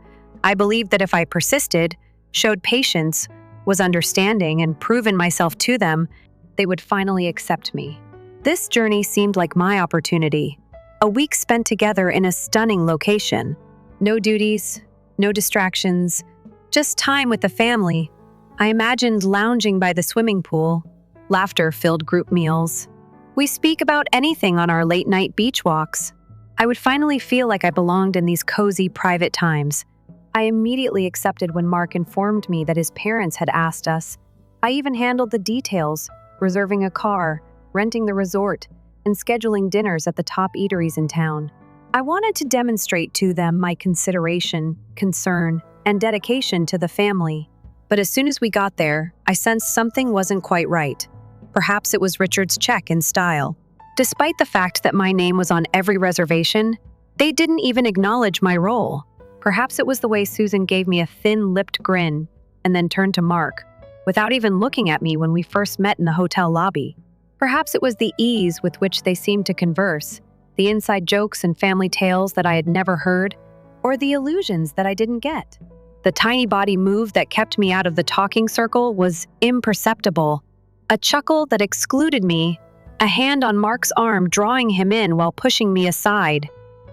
I believed that if I persisted, showed patience, was understanding, and proven myself to them, they would finally accept me. This journey seemed like my opportunity. A week spent together in a stunning location. No duties, no distractions, just time with the family. I imagined lounging by the swimming pool, laughter-filled group meals. We speak about anything on our late-night beach walks. I would finally feel like I belonged in these cozy, private times. I immediately accepted when Mark informed me that his parents had asked us. I even handled the details, reserving a car, renting the resort, and scheduling dinners at the top eateries in town. I wanted to demonstrate to them my consideration, concern, and dedication to the family. But as soon as we got there, I sensed something wasn't quite right. Perhaps it was Richard's check in style. Despite the fact that my name was on every reservation, they didn't even acknowledge my role. Perhaps it was the way Susan gave me a thin-lipped grin and then turned to Mark, without even looking at me when we first met in the hotel lobby. Perhaps it was the ease with which they seemed to converse, the inside jokes and family tales that I had never heard, or the illusions that I didn't get. The tiny body move that kept me out of the talking circle was imperceptible. A chuckle that excluded me, a hand on Mark's arm drawing him in while pushing me aside.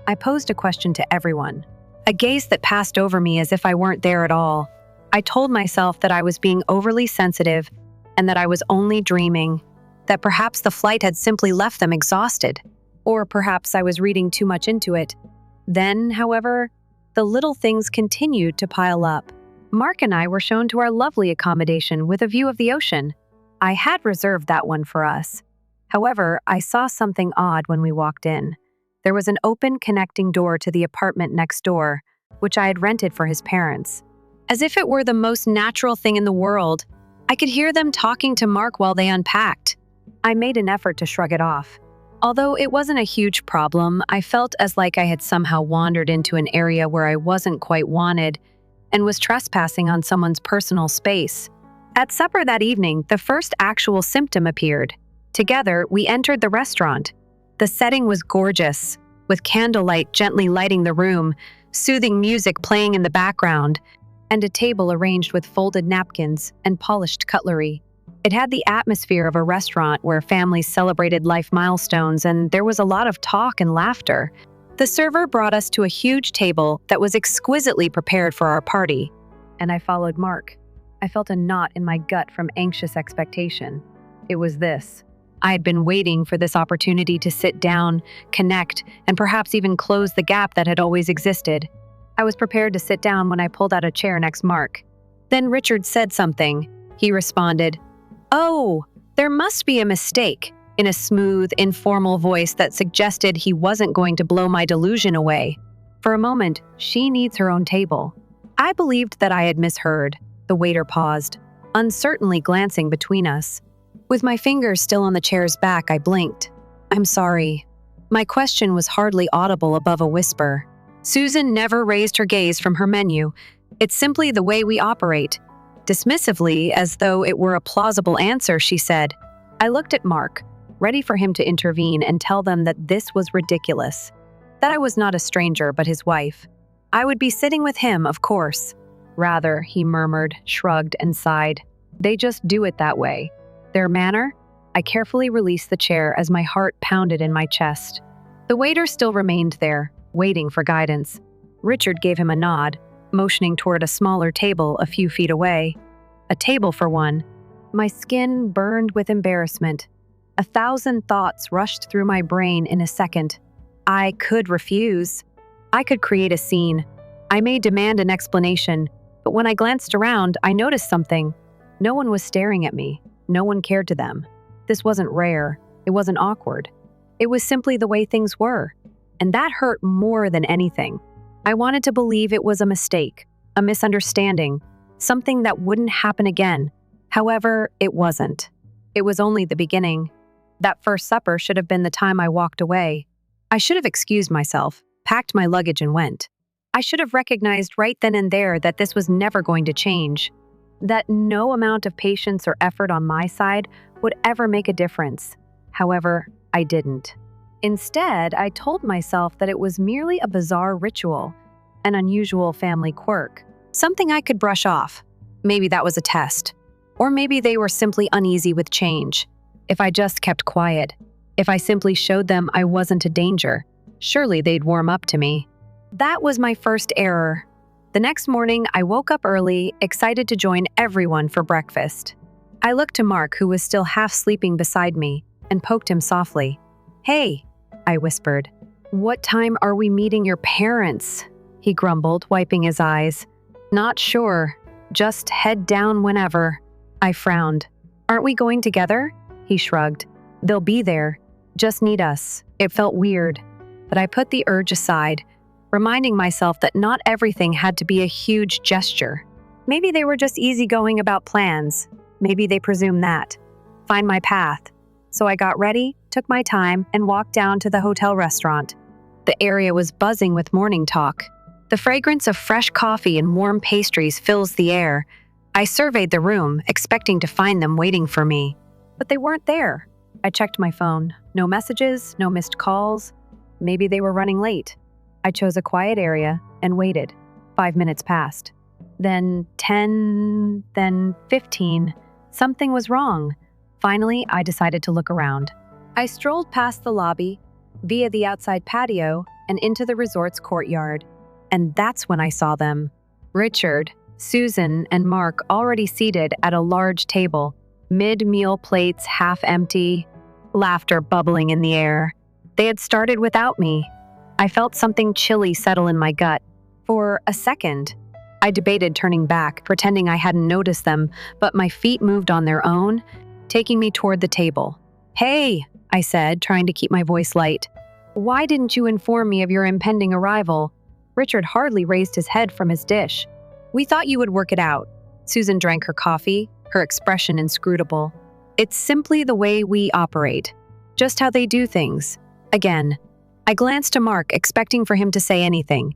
I posed a question to everyone, a gaze that passed over me as if I weren't there at all. I told myself that I was being overly sensitive and that I was only dreaming, that perhaps the flight had simply left them exhausted, or perhaps I was reading too much into it. Then, however, the little things continued to pile up. Mark and I were shown to our lovely accommodation with a view of the ocean. I had reserved that one for us. However, I saw something odd when we walked in. There was an open connecting door to the apartment next door, which I had rented for his parents. As if it were the most natural thing in the world, I could hear them talking to Mark while they unpacked. I made an effort to shrug it off. Although it wasn't a huge problem, I felt as like I had somehow wandered into an area where I wasn't quite wanted and was trespassing on someone's personal space. At supper that evening, the first actual symptom appeared. Together, we entered the restaurant. The setting was gorgeous, with candlelight gently lighting the room, soothing music playing in the background, and a table arranged with folded napkins and polished cutlery. It had the atmosphere of a restaurant where families celebrated life milestones, and there was a lot of talk and laughter. The server brought us to a huge table that was exquisitely prepared for our party, and I followed Mark. I felt a knot in my gut from anxious expectation. It was this. I had been waiting for this opportunity to sit down, connect, and perhaps even close the gap that had always existed. I was prepared to sit down when I pulled out a chair next Mark. Then Richard said something. He responded, "Oh, there must be a mistake," in a smooth, informal voice that suggested he wasn't going to blow my delusion away. For a moment, she needs her own table. I believed that I had misheard. The waiter paused, uncertainly glancing between us. With my fingers still on the chair's back, I blinked. "I'm sorry." My question was hardly audible above a whisper. Susan never raised her gaze from her menu. "It's simply the way we operate." Dismissively, as though it were a plausible answer, she said. I looked at Mark, ready for him to intervene and tell them that this was ridiculous. That I was not a stranger, but his wife. I would be sitting with him, of course. "Rather," he murmured, shrugged, and sighed. "They just do it that way. Their manner?" I carefully released the chair as my heart pounded in my chest. The waiter still remained there, waiting for guidance. Richard gave him a nod, motioning toward a smaller table a few feet away. A table for one. My skin burned with embarrassment. 1,000 thoughts rushed through my brain in a second. I could refuse. I could create a scene. I may demand an explanation, but when I glanced around, I noticed something. No one was staring at me. No one cared to them. This wasn't rare. It wasn't awkward. It was simply the way things were. And that hurt more than anything. I wanted to believe it was a mistake, a misunderstanding, something that wouldn't happen again. However, it wasn't. It was only the beginning. That first supper should have been the time I walked away. I should have excused myself, packed my luggage, and went. I should have recognized right then and there that this was never going to change. That no amount of patience or effort on my side would ever make a difference. However, I didn't. Instead, I told myself that it was merely a bizarre ritual, an unusual family quirk, something I could brush off. Maybe that was a test. Or maybe they were simply uneasy with change. If I just kept quiet, if I simply showed them I wasn't a danger, surely they'd warm up to me. That was my first error. The next morning, I woke up early, excited to join everyone for breakfast. I looked to Mark, who was still half sleeping beside me, and poked him softly. "Hey," I whispered. "What time are we meeting your parents?" He grumbled, wiping his eyes. "Not sure. Just head down whenever." I frowned. "Aren't we going together?" He shrugged. "They'll be there. Just need us." It felt weird, but I put the urge aside, reminding myself that not everything had to be a huge gesture. Maybe they were just easygoing about plans. Maybe they presumed that. Find my path. So I got ready, took my time, and walked down to the hotel restaurant. The area was buzzing with morning talk. The fragrance of fresh coffee and warm pastries fills the air. I surveyed the room, expecting to find them waiting for me. But they weren't there. I checked my phone. No messages, no missed calls. Maybe they were running late. I chose a quiet area and waited. 5 minutes passed. Then 10, then 15. Something was wrong. Finally, I decided to look around. I strolled past the lobby, via the outside patio, and into the resort's courtyard. And that's when I saw them. Richard, Susan, and Mark already seated at a large table, mid-meal plates half empty, laughter bubbling in the air. They had started without me. I felt something chilly settle in my gut. For a second, I debated turning back, pretending I hadn't noticed them, but my feet moved on their own, taking me toward the table. "Hey," I said, trying to keep my voice light. "Why didn't you inform me of your impending arrival?" Richard hardly raised his head from his dish. "We thought you would work it out." Susan drank her coffee, her expression inscrutable. "It's simply the way we operate. Just how they do things." Again, I glanced to Mark, expecting for him to say anything.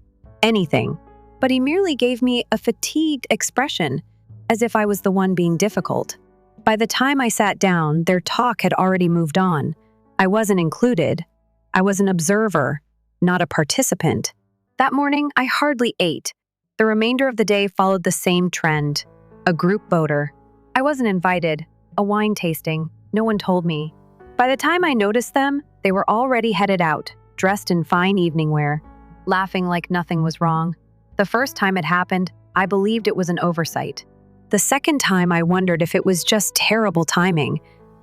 But he merely gave me a fatigued expression, as if I was the one being difficult. By the time I sat down, their talk had already moved on. I wasn't included. I was an observer, not a participant. That morning, I hardly ate. The remainder of the day followed the same trend. A group boater. I wasn't invited. A wine tasting. No one told me. By the time I noticed them, they were already headed out, dressed in fine evening wear, laughing like nothing was wrong. The first time it happened, I believed it was an oversight. The second time, I wondered if it was just terrible timing.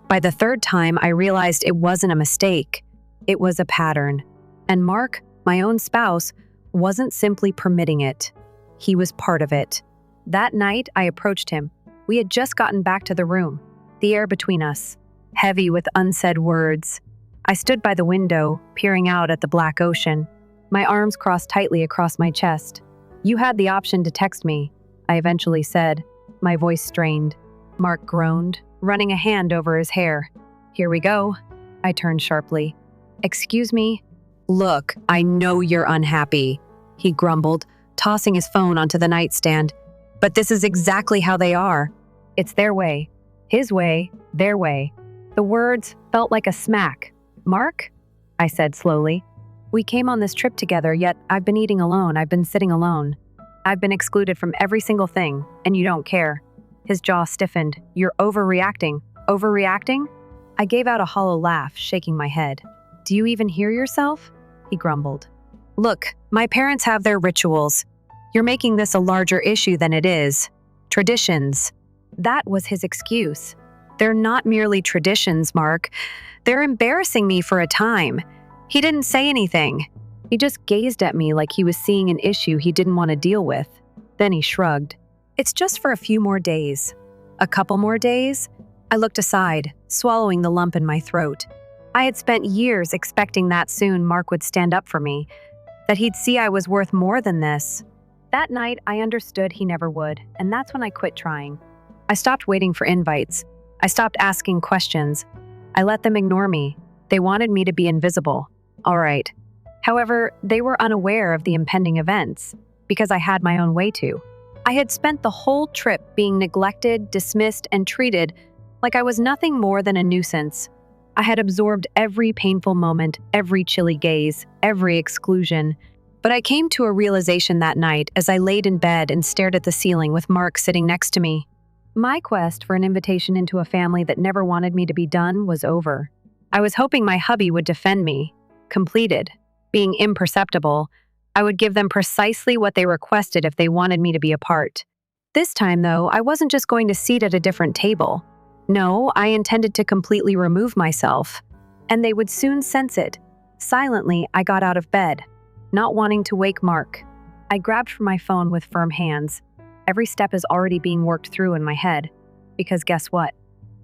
By the third time, I realized it wasn't a mistake. It was a pattern. And Mark, my own spouse, wasn't simply permitting it. He was part of it. That night, I approached him. We had just gotten back to the room, the air between us, heavy with unsaid words. I stood by the window, peering out at the black ocean, my arms crossed tightly across my chest. "You had the option to text me," I eventually said, my voice strained. Mark groaned, running a hand over his hair. "Here we go." I turned sharply. "Excuse me?" "Look, I know you're unhappy," he grumbled, tossing his phone onto the nightstand. "But this is exactly how they are. It's their way. His way, their way." The words felt like a smack. "Mark?" I said slowly. "We came on this trip together, yet I've been eating alone. I've been sitting alone. I've been excluded from every single thing, and you don't care." His jaw stiffened. "You're overreacting." "Overreacting?" I gave out a hollow laugh, shaking my head. "Do you even hear yourself?" He grumbled. "Look, my parents have their rituals. You're making this a larger issue than it is. Traditions." That was his excuse. "They're not merely traditions, Mark. They're embarrassing me for a time." He didn't say anything. He just gazed at me like he was seeing an issue he didn't want to deal with. Then he shrugged. "It's just for a few more days." "A couple more days?" I looked aside, swallowing the lump in my throat. I had spent years expecting that soon Mark would stand up for me, that he'd see I was worth more than this. That night, I understood he never would, and that's when I quit trying. I stopped waiting for invites. I stopped asking questions. I let them ignore me. They wanted me to be invisible. All right. However, they were unaware of the impending events, because I had my own way to. I had spent the whole trip being neglected, dismissed, and treated like I was nothing more than a nuisance. I had absorbed every painful moment, every chilly gaze, every exclusion. But I came to a realization that night as I laid in bed and stared at the ceiling with Mark sitting next to me. My quest for an invitation into a family that never wanted me to be done was over. I was hoping my hubby would defend me. Completed. Being imperceptible, I would give them precisely what they requested if they wanted me to be a part. This time, though, I wasn't just going to seat at a different table. No, I intended to completely remove myself. And they would soon sense it. Silently, I got out of bed, not wanting to wake Mark. I grabbed for my phone with firm hands. Every step is already being worked through in my head. Because guess what?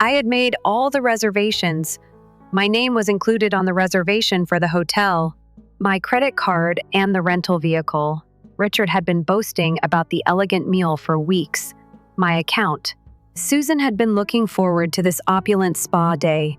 I had made all the reservations. My name was included on the reservation for the hotel, my credit card, and the rental vehicle. Richard had been boasting about the elegant meal for weeks. My account. Susan had been looking forward to this opulent spa day.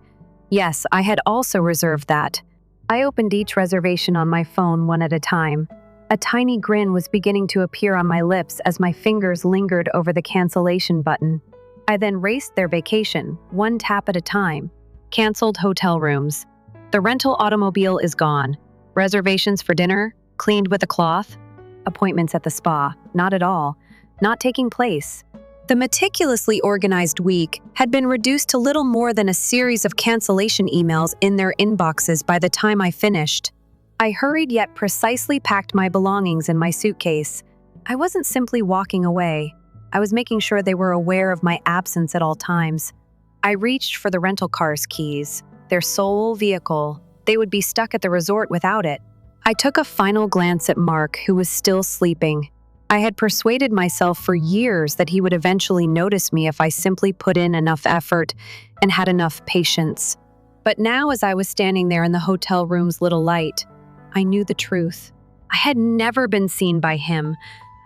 Yes, I had also reserved that. I opened each reservation on my phone one at a time. A tiny grin was beginning to appear on my lips as my fingers lingered over the cancellation button. I then raced their vacation, one tap at a time. Canceled hotel rooms. The rental automobile is gone. Reservations for dinner, cleaned with a cloth. Appointments at the spa, not at all. Not taking place. The meticulously organized week had been reduced to little more than a series of cancellation emails in their inboxes by the time I finished. I hurried yet precisely packed my belongings in my suitcase. I wasn't simply walking away. I was making sure they were aware of my absence at all times. I reached for the rental car's keys, their sole vehicle. They would be stuck at the resort without it. I took a final glance at Mark, who was still sleeping. I had persuaded myself for years that he would eventually notice me if I simply put in enough effort and had enough patience. But now, as I was standing there in the hotel room's little light, I knew the truth. I had never been seen by him.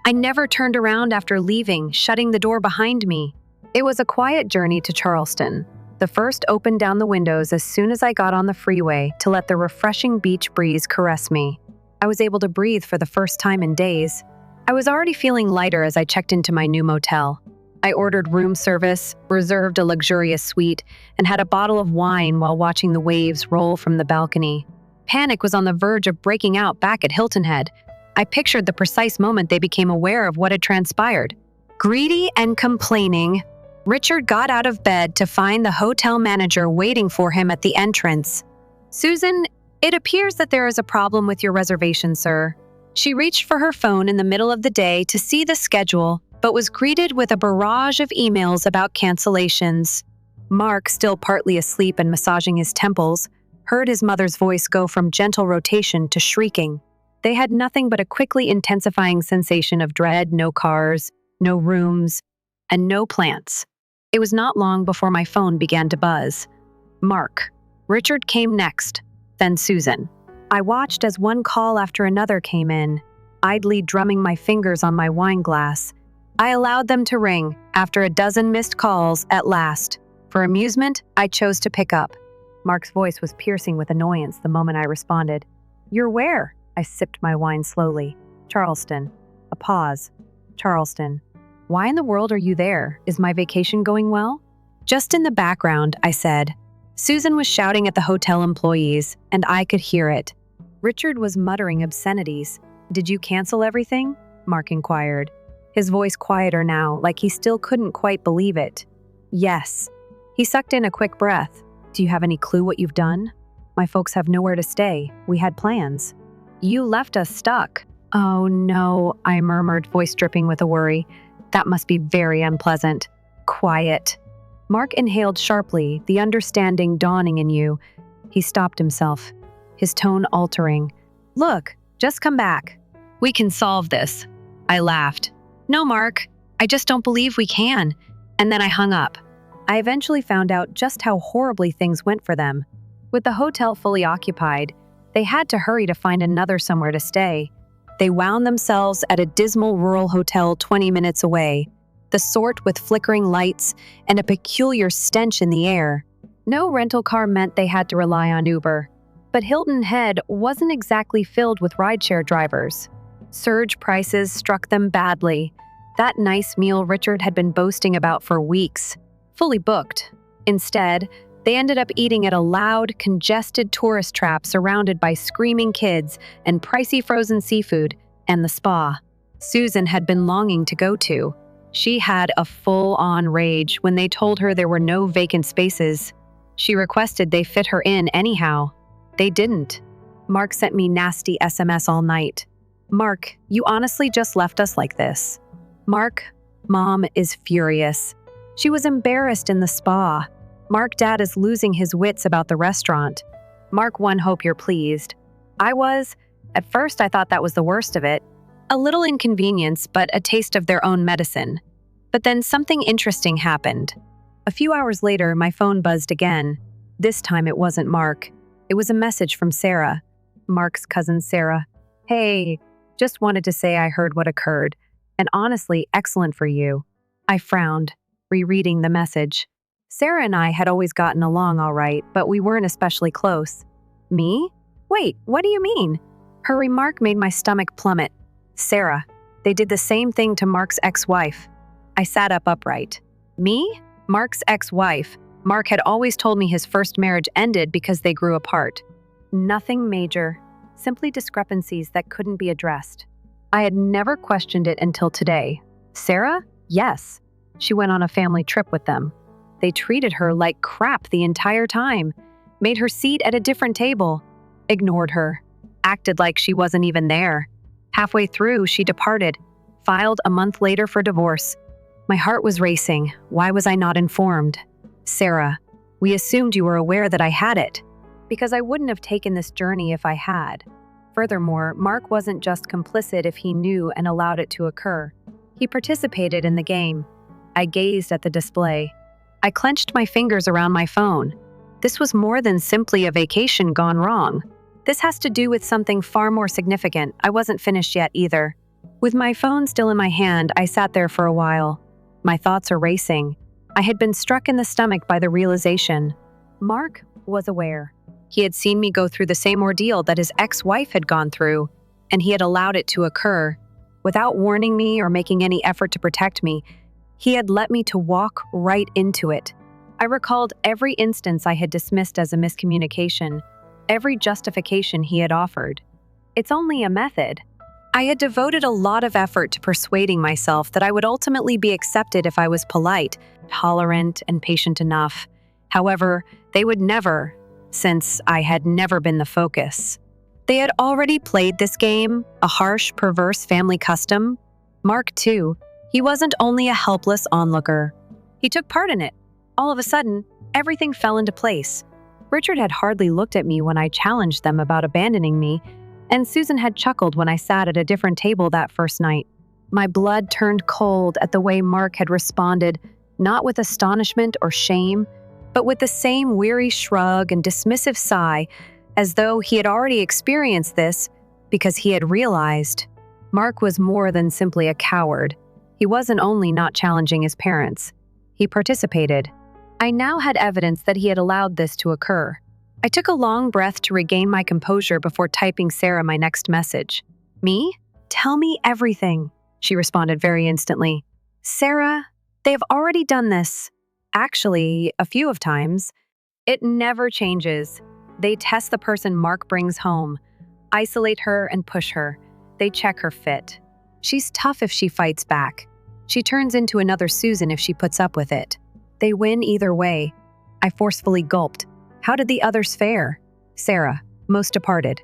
I never turned around after leaving, shutting the door behind me. It was a quiet journey to Charleston. The first opened down the windows as soon as I got on the freeway to let the refreshing beach breeze caress me. I was able to breathe for the first time in days. I was already feeling lighter as I checked into my new motel. I ordered room service, reserved a luxurious suite, and had a bottle of wine while watching the waves roll from the balcony. Panic was on the verge of breaking out back at Hilton Head. I pictured the precise moment they became aware of what had transpired. Greedy and complaining, Richard got out of bed to find the hotel manager waiting for him at the entrance. "Susan, it appears that there is a problem with your reservation, sir." She reached for her phone in the middle of the day to see the schedule, but was greeted with a barrage of emails about cancellations. Mark, still partly asleep and massaging his temples, heard his mother's voice go from gentle rotation to shrieking. They had nothing but a quickly intensifying sensation of dread: no cars, no rooms, and no plants. It was not long before my phone began to buzz. Mark. Richard came next, then Susan. I watched as one call after another came in, idly drumming my fingers on my wine glass. I allowed them to ring after a dozen missed calls at last. For amusement, I chose to pick up. Mark's voice was piercing with annoyance the moment I responded. "You're where?" I sipped my wine slowly. "Charleston." A pause. "Charleston. Why in the world are you there? Is my vacation going well?" "Just in the background," I said. Susan was shouting at the hotel employees, and I could hear it. Richard was muttering obscenities. "Did you cancel everything?" Mark inquired. His voice quieter now, like he still couldn't quite believe it. "Yes." He sucked in a quick breath. "Do you have any clue what you've done?" "My folks have nowhere to stay. We had plans." "You left us stuck." "Oh no," I murmured, voice dripping with a worry. "That must be very unpleasant." "Quiet." Mark inhaled sharply, the understanding dawning in you. He stopped himself, his tone altering. "Look, just come back. We can solve this." I laughed. "No, Mark, I just don't believe we can." And then I hung up. I eventually found out just how horribly things went for them. With the hotel fully occupied, they had to hurry to find another somewhere to stay. They wound themselves at a dismal rural hotel 20 minutes away, the sort with flickering lights and a peculiar stench in the air. No rental car meant they had to rely on Uber. But Hilton Head wasn't exactly filled with rideshare drivers. Surge prices struck them badly. That nice meal Richard had been boasting about for weeks, fully booked. Instead, they ended up eating at a loud, congested tourist trap surrounded by screaming kids and pricey frozen seafood and the spa Susan had been longing to go to. She had a full-on rage when they told her there were no vacant spaces. She requested they fit her in anyhow. They didn't. Mark sent me nasty SMS all night. "Mark, you honestly just left us like this." "Mark, Mom is furious." She was embarrassed in the spa. "Mark, Dad is losing his wits about the restaurant." "Mark 1, hope you're pleased." I was. At first, I thought that was the worst of it. A little inconvenience, but a taste of their own medicine. But then something interesting happened. A few hours later, my phone buzzed again. This time it wasn't Mark. It was a message from Sarah, Mark's cousin Sarah. "Hey, just wanted to say I heard what occurred, and honestly, excellent for you." I frowned, rereading the message. Sarah and I had always gotten along all right, but we weren't especially close. "Me? Wait, what do you mean?" Her remark made my stomach plummet. "Sarah, they did the same thing to Mark's ex-wife." I sat up upright. "Me? Mark's ex-wife?" Mark had always told me his first marriage ended because they grew apart. Nothing major, simply discrepancies that couldn't be addressed. I had never questioned it until today. Sarah? Yes. She went on a family trip with them. They treated her like crap the entire time, made her seat at a different table, ignored her, acted like she wasn't even there. Halfway through, she departed, filed a month later for divorce. My heart was racing. Why was I not informed? "Sarah, we assumed you were aware that I had it, because I wouldn't have taken this journey if I had." Furthermore, Mark wasn't just complicit if he knew and allowed it to occur. He participated in the game. I gazed at the display. I clenched my fingers around my phone. This was more than simply a vacation gone wrong. This has to do with something far more significant. I wasn't finished yet either. With my phone still in my hand, I sat there for a while. My thoughts are racing. I had been struck in the stomach by the realization. Mark was aware. He had seen me go through the same ordeal that his ex-wife had gone through, and he had allowed it to occur. Without warning me or making any effort to protect me, he had let me to walk right into it. I recalled every instance I had dismissed as a miscommunication, every justification he had offered. "It's only a method." I had devoted a lot of effort to persuading myself that I would ultimately be accepted if I was polite, tolerant, and patient enough. However, they would never, since I had never been the focus. They had already played this game, a harsh, perverse family custom. Mark, too. He wasn't only a helpless onlooker. He took part in it. All of a sudden, everything fell into place. Richard had hardly looked at me when I challenged them about abandoning me, and Susan had chuckled when I sat at a different table that first night. My blood turned cold at the way Mark had responded, not with astonishment or shame, but with the same weary shrug and dismissive sigh, as though he had already experienced this because he had realized. Mark was more than simply a coward. He wasn't only not challenging his parents. He participated. I now had evidence that he had allowed this to occur. I took a long breath to regain my composure before typing Sarah my next message. Me? Tell me everything, she responded very instantly. Sarah, they have already done this. Actually, a few of times. It never changes. They test the person Mark brings home, isolate her and push her. They check her fit. She's tough if she fights back. She turns into another Susan if she puts up with it. They win either way. I forcefully gulped. How did the others fare? Sarah, most departed.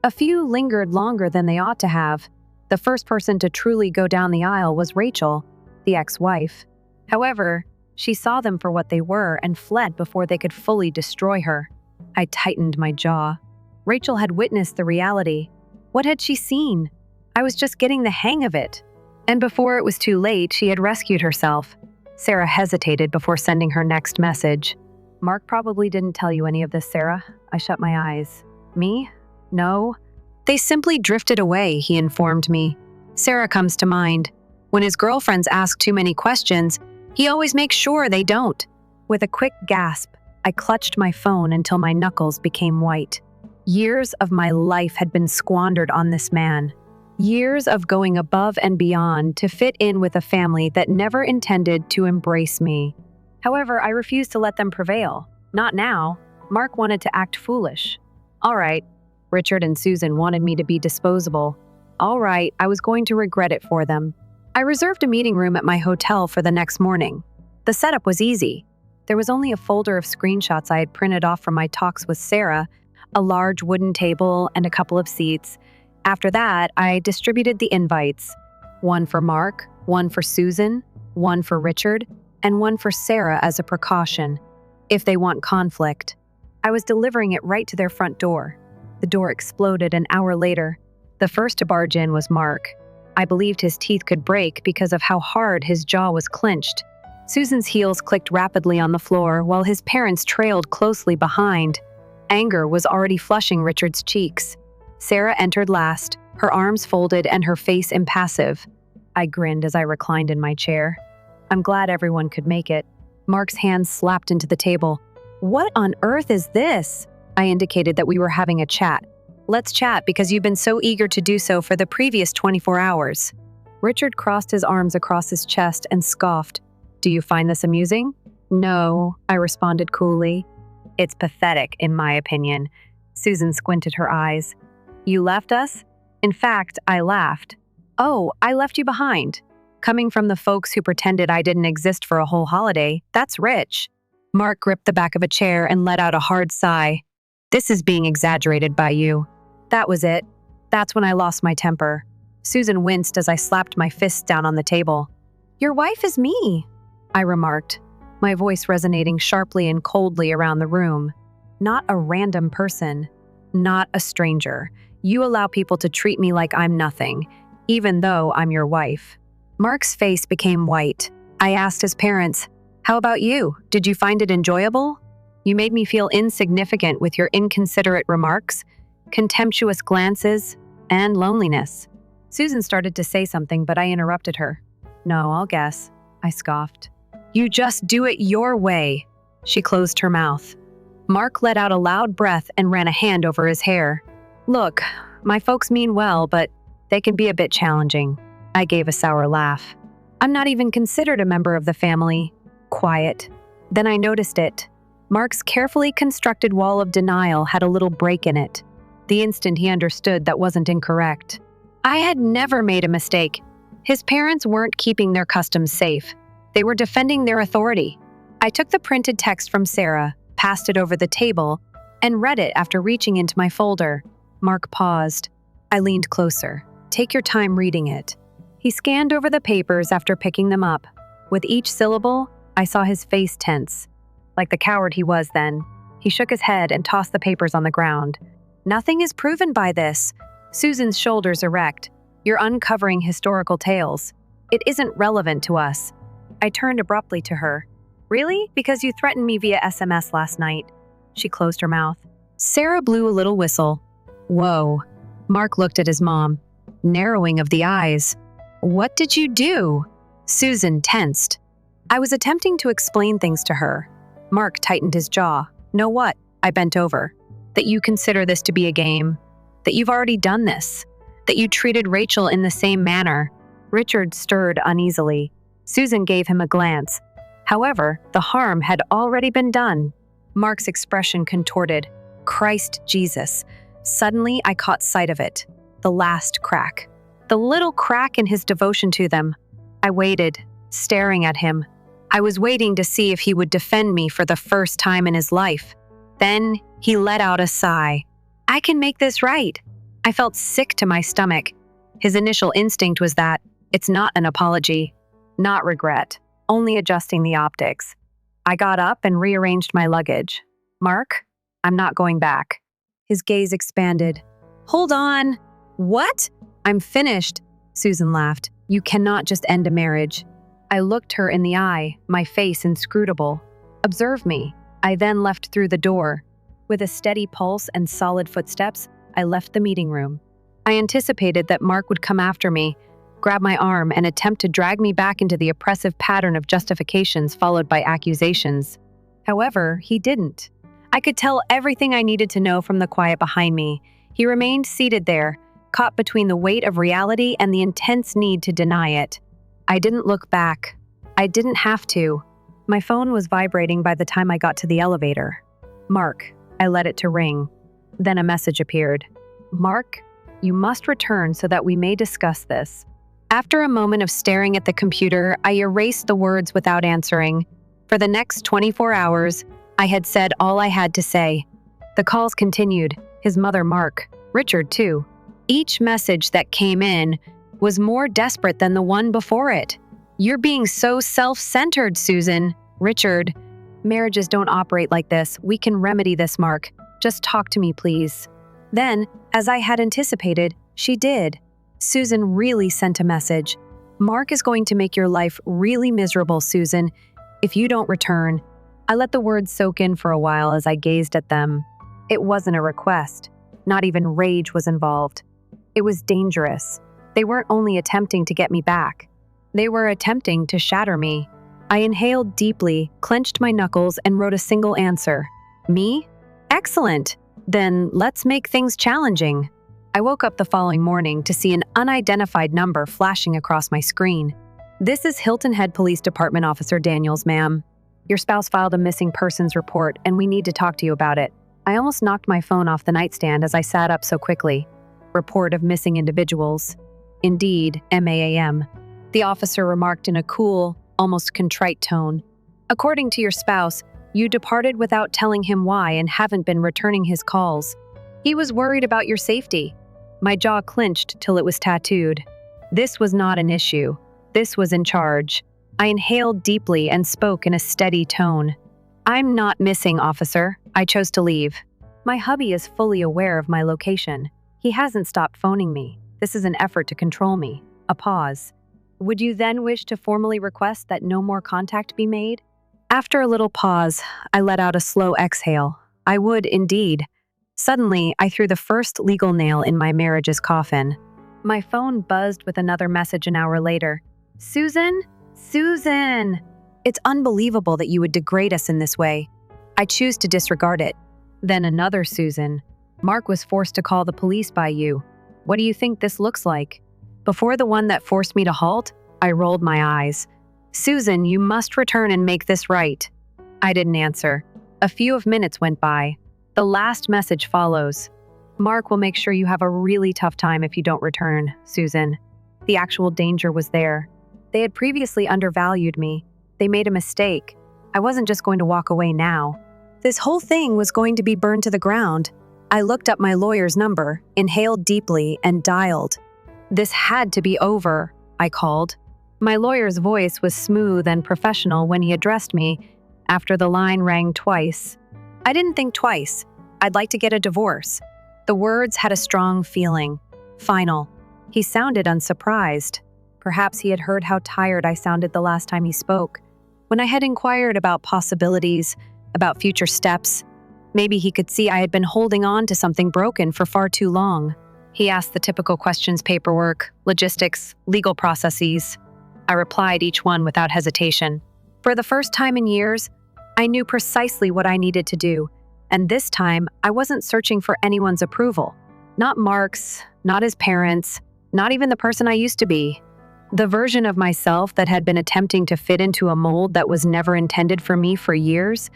A few lingered longer than they ought to have. The first person to truly go down the aisle was Rachel, the ex-wife. However, she saw them for what they were and fled before they could fully destroy her. I tightened my jaw. Rachel had witnessed the reality. What had she seen? I was just getting the hang of it. And before it was too late, she had rescued herself. Sarah hesitated before sending her next message. Mark probably didn't tell you any of this, Sarah. I shut my eyes. Me? No. They simply drifted away, he informed me. Sarah comes to mind. When his girlfriends ask too many questions, he always makes sure they don't. With a quick gasp, I clutched my phone until my knuckles became white. Years of my life had been squandered on this man. Years of going above and beyond to fit in with a family that never intended to embrace me. However, I refused to let them prevail. Not now. Mark wanted to act foolish. All right. Richard and Susan wanted me to be disposable. All right, I was going to regret it for them. I reserved a meeting room at my hotel for the next morning. The setup was easy. There was only a folder of screenshots I had printed off from my talks with Sarah, a large wooden table, and a couple of seats. After that, I distributed the invites. One for Mark, one for Susan, one for Richard, and one for Sarah as a precaution, if they want conflict. I was delivering it right to their front door. The door exploded an hour later. The first to barge in was Mark. I believed his teeth could break because of how hard his jaw was clenched. Susan's heels clicked rapidly on the floor while his parents trailed closely behind. Anger was already flushing Richard's cheeks. Sarah entered last, her arms folded and her face impassive. I grinned as I reclined in my chair. I'm glad everyone could make it. Mark's hands slapped into the table. What on earth is this? I indicated that we were having a chat. Let's chat because you've been so eager to do so for the previous 24 hours. Richard crossed his arms across his chest and scoffed. Do you find this amusing? No, I responded coolly. It's pathetic, in my opinion. Susan squinted her eyes. You left us? In fact, I laughed. Oh, I left you behind. Coming from the folks who pretended I didn't exist for a whole holiday, that's rich. Mark gripped the back of a chair and let out a hard sigh. This is being exaggerated by you. That was it. That's when I lost my temper. Susan winced as I slapped my fists down on the table. Your wife is me, I remarked, my voice resonating sharply and coldly around the room. Not a random person. Not a stranger. You allow people to treat me like I'm nothing, even though I'm your wife. Mark's face became white. I asked his parents, how about you? Did you find it enjoyable? You made me feel insignificant with your inconsiderate remarks, contemptuous glances, and loneliness. Susan started to say something, but I interrupted her. No, I'll guess, I scoffed. You just do it your way. She closed her mouth. Mark let out a loud breath and ran a hand over his hair. Look, my folks mean well, but they can be a bit challenging. I gave a sour laugh. I'm not even considered a member of the family. Quiet. Then I noticed it. Mark's carefully constructed wall of denial had a little break in it. The instant he understood that wasn't incorrect. I had never made a mistake. His parents weren't keeping their customs safe. They were defending their authority. I took the printed text from Sarah, passed it over the table, and read it after reaching into my folder. Mark paused. I leaned closer. Take your time reading it. He scanned over the papers after picking them up. With each syllable, I saw his face tense. Like the coward he was then, he shook his head and tossed the papers on the ground. Nothing is proven by this. Susan's shoulders erect. You're uncovering historical tales. It isn't relevant to us. I turned abruptly to her. Really? Because you threatened me via SMS last night. She closed her mouth. Sarah blew a little whistle. Whoa. Mark looked at his mom. Narrowing of the eyes. What did you do? Susan tensed. I was attempting to explain things to her. Mark tightened his jaw. Know what? I bent over. That you consider this to be a game. That you've already done this. That you treated Rachel in the same manner. Richard stirred uneasily. Susan gave him a glance. However, the harm had already been done. Mark's expression contorted. Christ Jesus. Suddenly, I caught sight of it. The last crack. The little crack in his devotion to them. I waited, staring at him. I was waiting to see if he would defend me for the first time in his life. Then he let out a sigh. I can make this right. I felt sick to my stomach. His initial instinct was that it's not an apology, not regret, only adjusting the optics. I got up and rearranged my luggage. Mark, I'm not going back. His gaze expanded. Hold on. What? I'm finished, Susan laughed. You cannot just end a marriage. I looked her in the eye, my face inscrutable. Observe me. I then left through the door. With a steady pulse and solid footsteps, I left the meeting room. I anticipated that Mark would come after me, grab my arm, and attempt to drag me back into the oppressive pattern of justifications followed by accusations. However, he didn't. I could tell everything I needed to know from the quiet behind me. He remained seated there, caught between the weight of reality and the intense need to deny it. I didn't look back. I didn't have to. My phone was vibrating by the time I got to the elevator. Mark, I let it to ring. Then a message appeared. Mark, you must return so that we may discuss this. After a moment of staring at the computer, I erased the words without answering. For the next 24 hours, I had said all I had to say. The calls continued. His mother, Mark. Richard, too. Each message that came in was more desperate than the one before it. You're being so self-centered, Susan. Richard, marriages don't operate like this. We can remedy this, Mark. Just talk to me, please. Then, as I had anticipated, she did. Susan really sent a message. Mark is going to make your life really miserable, Susan, if you don't return. I let the words soak in for a while as I gazed at them. It wasn't a request. Not even rage was involved. It was dangerous. They weren't only attempting to get me back. They were attempting to shatter me. I inhaled deeply, clenched my knuckles, and wrote a single answer. Me? Excellent. Then let's make things challenging. I woke up the following morning to see an unidentified number flashing across my screen. This is Hilton Head Police Department Officer Daniels, ma'am. Your spouse filed a missing persons report, and we need to talk to you about it. I almost knocked my phone off the nightstand as I sat up so quickly. Report of missing individuals. Indeed, MAAM. The officer remarked in a cool, almost contrite tone. According to your spouse, you departed without telling him why and haven't been returning his calls. He was worried about your safety. My jaw clenched till it was tattooed. This was not an issue. This was in charge. I inhaled deeply and spoke in a steady tone. I'm not missing, officer. I chose to leave. My hubby is fully aware of my location. He hasn't stopped phoning me. This is an effort to control me. A pause. Would you then wish to formally request that no more contact be made? After a little pause, I let out a slow exhale. I would indeed. Suddenly, I threw the first legal nail in my marriage's coffin. My phone buzzed with another message an hour later. Susan? Susan! It's unbelievable that you would degrade us in this way. I choose to disregard it. Then another Susan. Mark was forced to call the police by you. What do you think this looks like? Before the one that forced me to halt, I rolled my eyes. Susan, you must return and make this right. I didn't answer. A few minutes went by. The last message follows. Mark will make sure you have a really tough time if you don't return, Susan. The actual danger was there. They had previously undervalued me. They made a mistake. I wasn't just going to walk away now. This whole thing was going to be burned to the ground. I looked up my lawyer's number, inhaled deeply, and dialed. This had to be over, I called. My lawyer's voice was smooth and professional when he addressed me after the line rang twice. I didn't think twice. I'd like to get a divorce. The words had a strong feeling. Final. He sounded unsurprised. Perhaps he had heard how tired I sounded the last time he spoke. When I had inquired about possibilities, about future steps, maybe he could see I had been holding on to something broken for far too long. He asked the typical questions: paperwork, logistics, legal processes. I replied each one without hesitation. For the first time in years, I knew precisely what I needed to do, and this time I wasn't searching for anyone's approval. Not Mark's, not his parents, not even the person I used to be. The version of myself that had been attempting to fit into a mold that was never intended for me for years,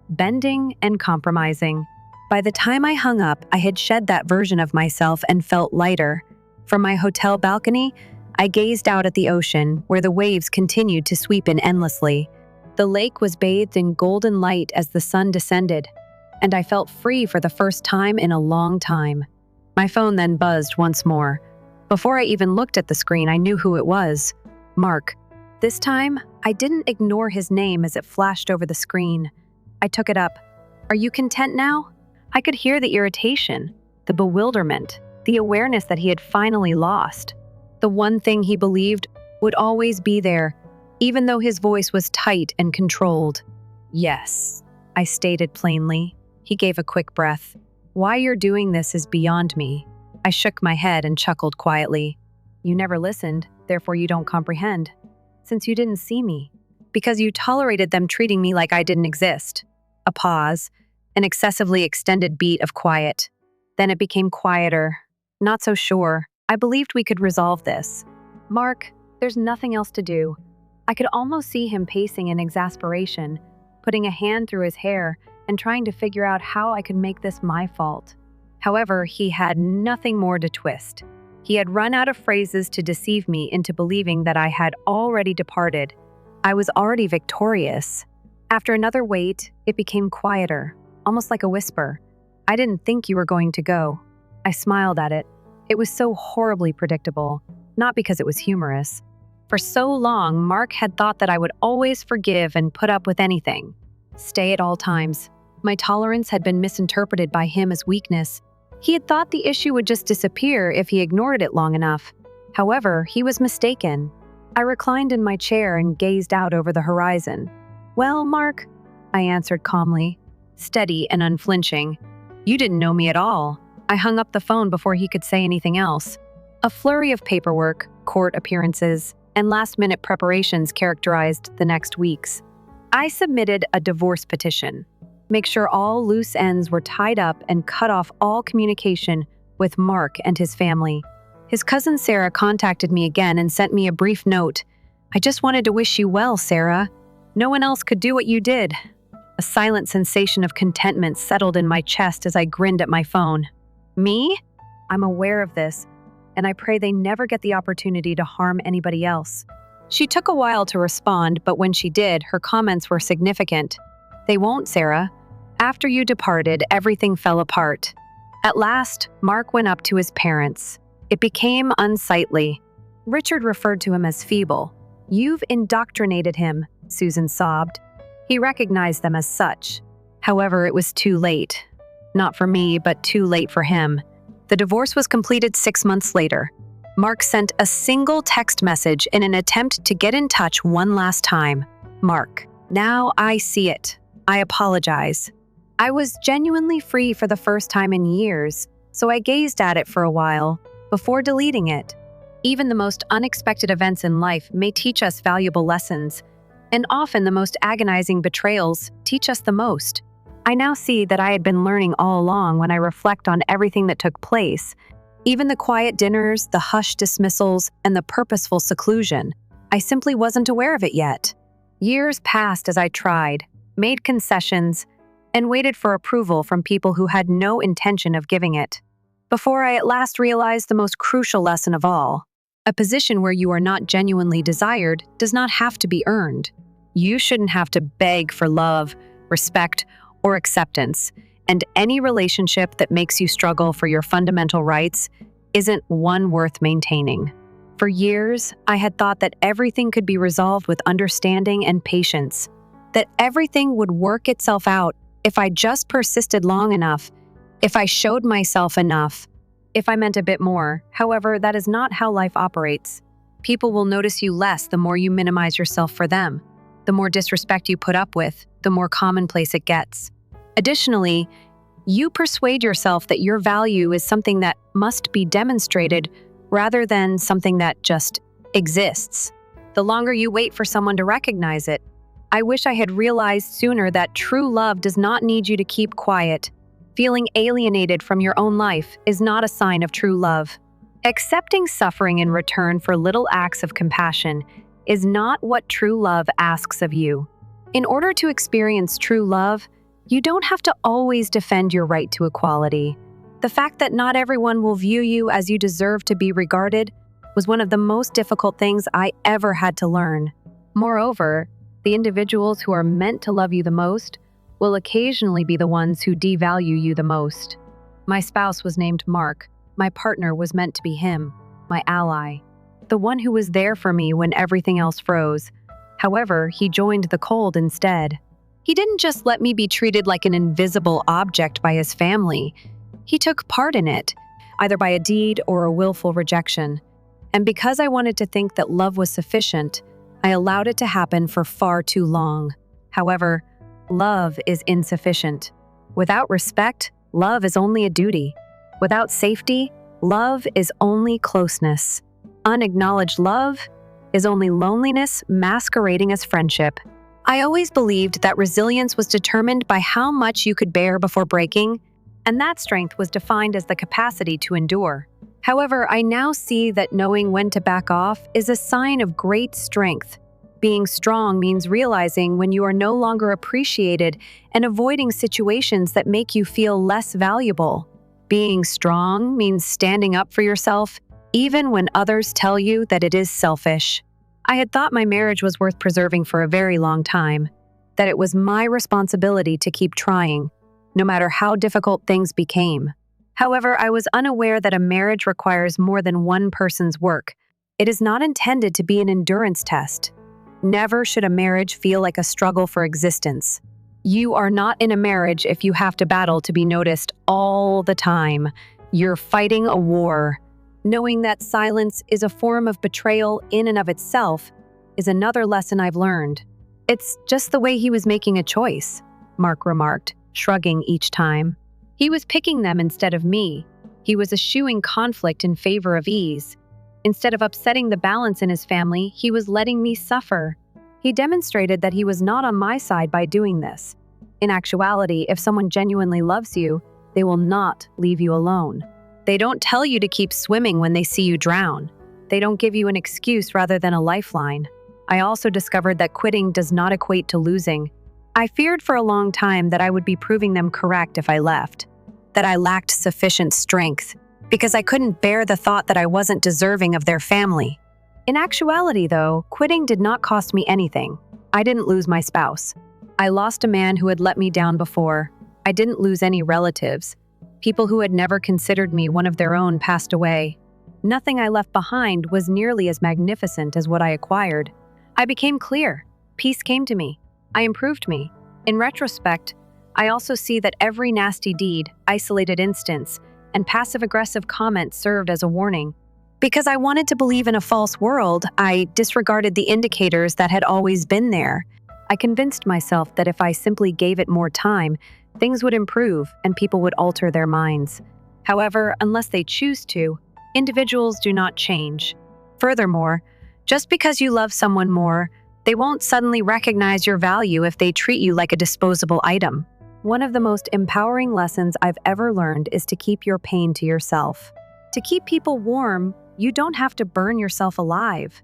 bending and compromising. By the time I hung up, I had shed that version of myself and felt lighter. From my hotel balcony, I gazed out at the ocean, where the waves continued to sweep in endlessly. The lake was bathed in golden light as the sun descended, and I felt free for the first time in a long time. My phone then buzzed once more. Before I even looked at the screen, I knew who it was. Mark. This time, I didn't ignore his name as it flashed over the screen. I took it up. Are you content now? I could hear the irritation, the bewilderment, the awareness that he had finally lost. The one thing he believed would always be there, even though his voice was tight and controlled. Yes, I stated plainly. He gave a quick breath. Why you're doing this is beyond me. I shook my head and chuckled quietly. You never listened, therefore you don't comprehend. Since you didn't see me. Because you tolerated them treating me like I didn't exist. A pause, an excessively extended beat of quiet. Then it became quieter. Not so sure. I believed we could resolve this. Mark, there's nothing else to do. I could almost see him pacing in exasperation, putting a hand through his hair and trying to figure out how I could make this my fault. However, he had nothing more to twist. He had run out of phrases to deceive me into believing that I had already departed. I was already victorious. After another wait, it became quieter, almost like a whisper. I didn't think you were going to go. I smiled at it. It was so horribly predictable, not because it was humorous. For so long, Mark had thought that I would always forgive and put up with anything. Stay at all times. My tolerance had been misinterpreted by him as weakness. He had thought the issue would just disappear if he ignored it long enough. However, he was mistaken. I reclined in my chair and gazed out over the horizon. Well, Mark, I answered calmly, steady and unflinching. You didn't know me at all. I hung up the phone before he could say anything else. A flurry of paperwork, court appearances, and last-minute preparations characterized the next weeks. I submitted a divorce petition. Make sure all loose ends were tied up and cut off all communication with Mark and his family. His cousin Sarah contacted me again and sent me a brief note. I just wanted to wish you well, Sarah. No one else could do what you did. A silent sensation of contentment settled in my chest as I grinned at my phone. Me? I'm aware of this, and I pray they never get the opportunity to harm anybody else. She took a while to respond, but when she did, her comments were significant. They won't, Sarah. After you departed, everything fell apart. At last, Mark went up to his parents. It became unsightly. Richard referred to him as feeble. You've indoctrinated him, Susan sobbed. He recognized them as such. However, it was too late. Not for me, but too late for him. The divorce was completed 6 months later. Mark sent a single text message in an attempt to get in touch one last time. Mark, now I see it. I apologize. I was genuinely free for the first time in years, so I gazed at it for a while before deleting it. Even the most unexpected events in life may teach us valuable lessons, and often the most agonizing betrayals teach us the most. I now see that I had been learning all along when I reflect on everything that took place, even the quiet dinners, the hushed dismissals, and the purposeful seclusion. I simply wasn't aware of it yet. Years passed as I tried, made concessions, and waited for approval from people who had no intention of giving it. before I at last realized the most crucial lesson of all. A position where you are not genuinely desired does not have to be earned. You shouldn't have to beg for love, respect, or acceptance, and any relationship that makes you struggle for your fundamental rights isn't one worth maintaining. For years, I had thought that everything could be resolved with understanding and patience, that everything would work itself out if I just persisted long enough, if I showed myself enough, if I meant a bit more. However, that is not how life operates. People will notice you less the more you minimize yourself for them. The more disrespect you put up with, the more commonplace it gets. Additionally, you persuade yourself that your value is something that must be demonstrated rather than something that just exists. The longer you wait for someone to recognize it, I wish I had realized sooner that true love does not need you to keep quiet. Feeling alienated from your own life is not a sign of true love. Accepting suffering in return for little acts of compassion is not what true love asks of you. In order to experience true love, you don't have to always defend your right to equality. The fact that not everyone will view you as you deserve to be regarded was one of the most difficult things I ever had to learn. Moreover, the individuals who are meant to love you the most will occasionally be the ones who devalue you the most. My spouse was named Mark. My partner was meant to be him, my ally, the one who was there for me when everything else froze. However, he joined the cold instead. He didn't just let me be treated like an invisible object by his family. He took part in it, either by a deed or a willful rejection. And because I wanted to think that love was sufficient, I allowed it to happen for far too long. However, love is insufficient. Without respect, love is only a duty. Without safety, love is only closeness. Unacknowledged love is only loneliness masquerading as friendship. I always believed that resilience was determined by how much you could bear before breaking, and that strength was defined as the capacity to endure. However, I now see that knowing when to back off is a sign of great strength. Being strong means realizing when you are no longer appreciated and avoiding situations that make you feel less valuable. Being strong means standing up for yourself, even when others tell you that it is selfish. I had thought my marriage was worth preserving for a very long time, that it was my responsibility to keep trying, no matter how difficult things became. However, I was unaware that a marriage requires more than one person's work. It is not intended to be an endurance test. Never should a marriage feel like a struggle for existence. You are not in a marriage if you have to battle to be noticed all the time. You're fighting a war. Knowing that silence is a form of betrayal in and of itself is another lesson I've learned. It's just the way he was making a choice, Mark remarked, shrugging each time. He was picking them instead of me. He was eschewing conflict in favor of ease. Instead of upsetting the balance in his family, he was letting me suffer. He demonstrated that he was not on my side by doing this. In actuality, if someone genuinely loves you, they will not leave you alone. They don't tell you to keep swimming when they see you drown. They don't give you an excuse rather than a lifeline. I also discovered that quitting does not equate to losing. I feared for a long time that I would be proving them correct if I left, that I lacked sufficient strength, because I couldn't bear the thought that I wasn't deserving of their family. In actuality, though, quitting did not cost me anything. I didn't lose my spouse. I lost a man who had let me down before. I didn't lose any relatives. People who had never considered me one of their own passed away. Nothing I left behind was nearly as magnificent as what I acquired. I became clear. Peace came to me. I improved me. In retrospect, I also see that every nasty deed, isolated instance, and passive-aggressive comment served as a warning. Because I wanted to believe in a false world, I disregarded the indicators that had always been there. I convinced myself that if I simply gave it more time, things would improve and people would alter their minds. However, unless they choose to, individuals do not change. Furthermore, just because you love someone more, they won't suddenly recognize your value if they treat you like a disposable item. One of the most empowering lessons I've ever learned is to keep your pain to yourself. To keep people warm, you don't have to burn yourself alive.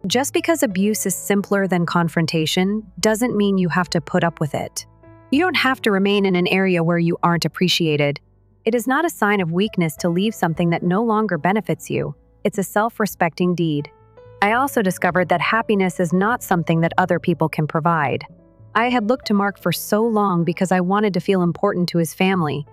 Just because abuse is simpler than confrontation doesn't mean you have to put up with it. You don't have to remain in an area where you aren't appreciated. It is not a sign of weakness to leave something that no longer benefits you. It's a self-respecting deed. I also discovered that happiness is not something that other people can provide. I had looked to Mark for so long because I wanted to feel important to his family,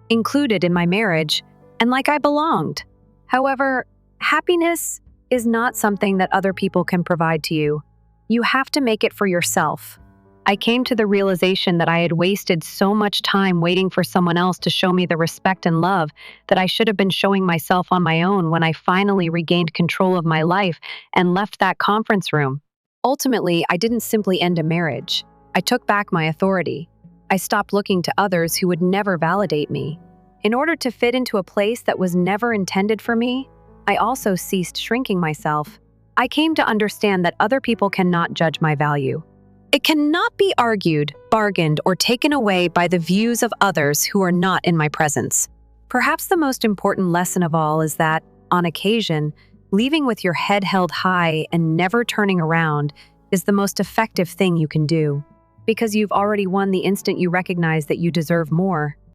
included in my marriage, and like I belonged. However, happiness is not something that other people can provide to you. You have to make it for yourself. I came to the realization that I had wasted so much time waiting for someone else to show me the respect and love that I should have been showing myself on my own when I finally regained control of my life and left that conference room. Ultimately, I didn't simply end a marriage. I took back my authority. I stopped looking to others who would never validate me. In order to fit into a place that was never intended for me, I also ceased shrinking myself. I came to understand that other people cannot judge my value. It cannot be argued, bargained, or taken away by the views of others who are not in my presence. Perhaps the most important lesson of all is that, on occasion, leaving with your head held high and never turning around is the most effective thing you can do. Because you've already won the instant you recognize that you deserve more.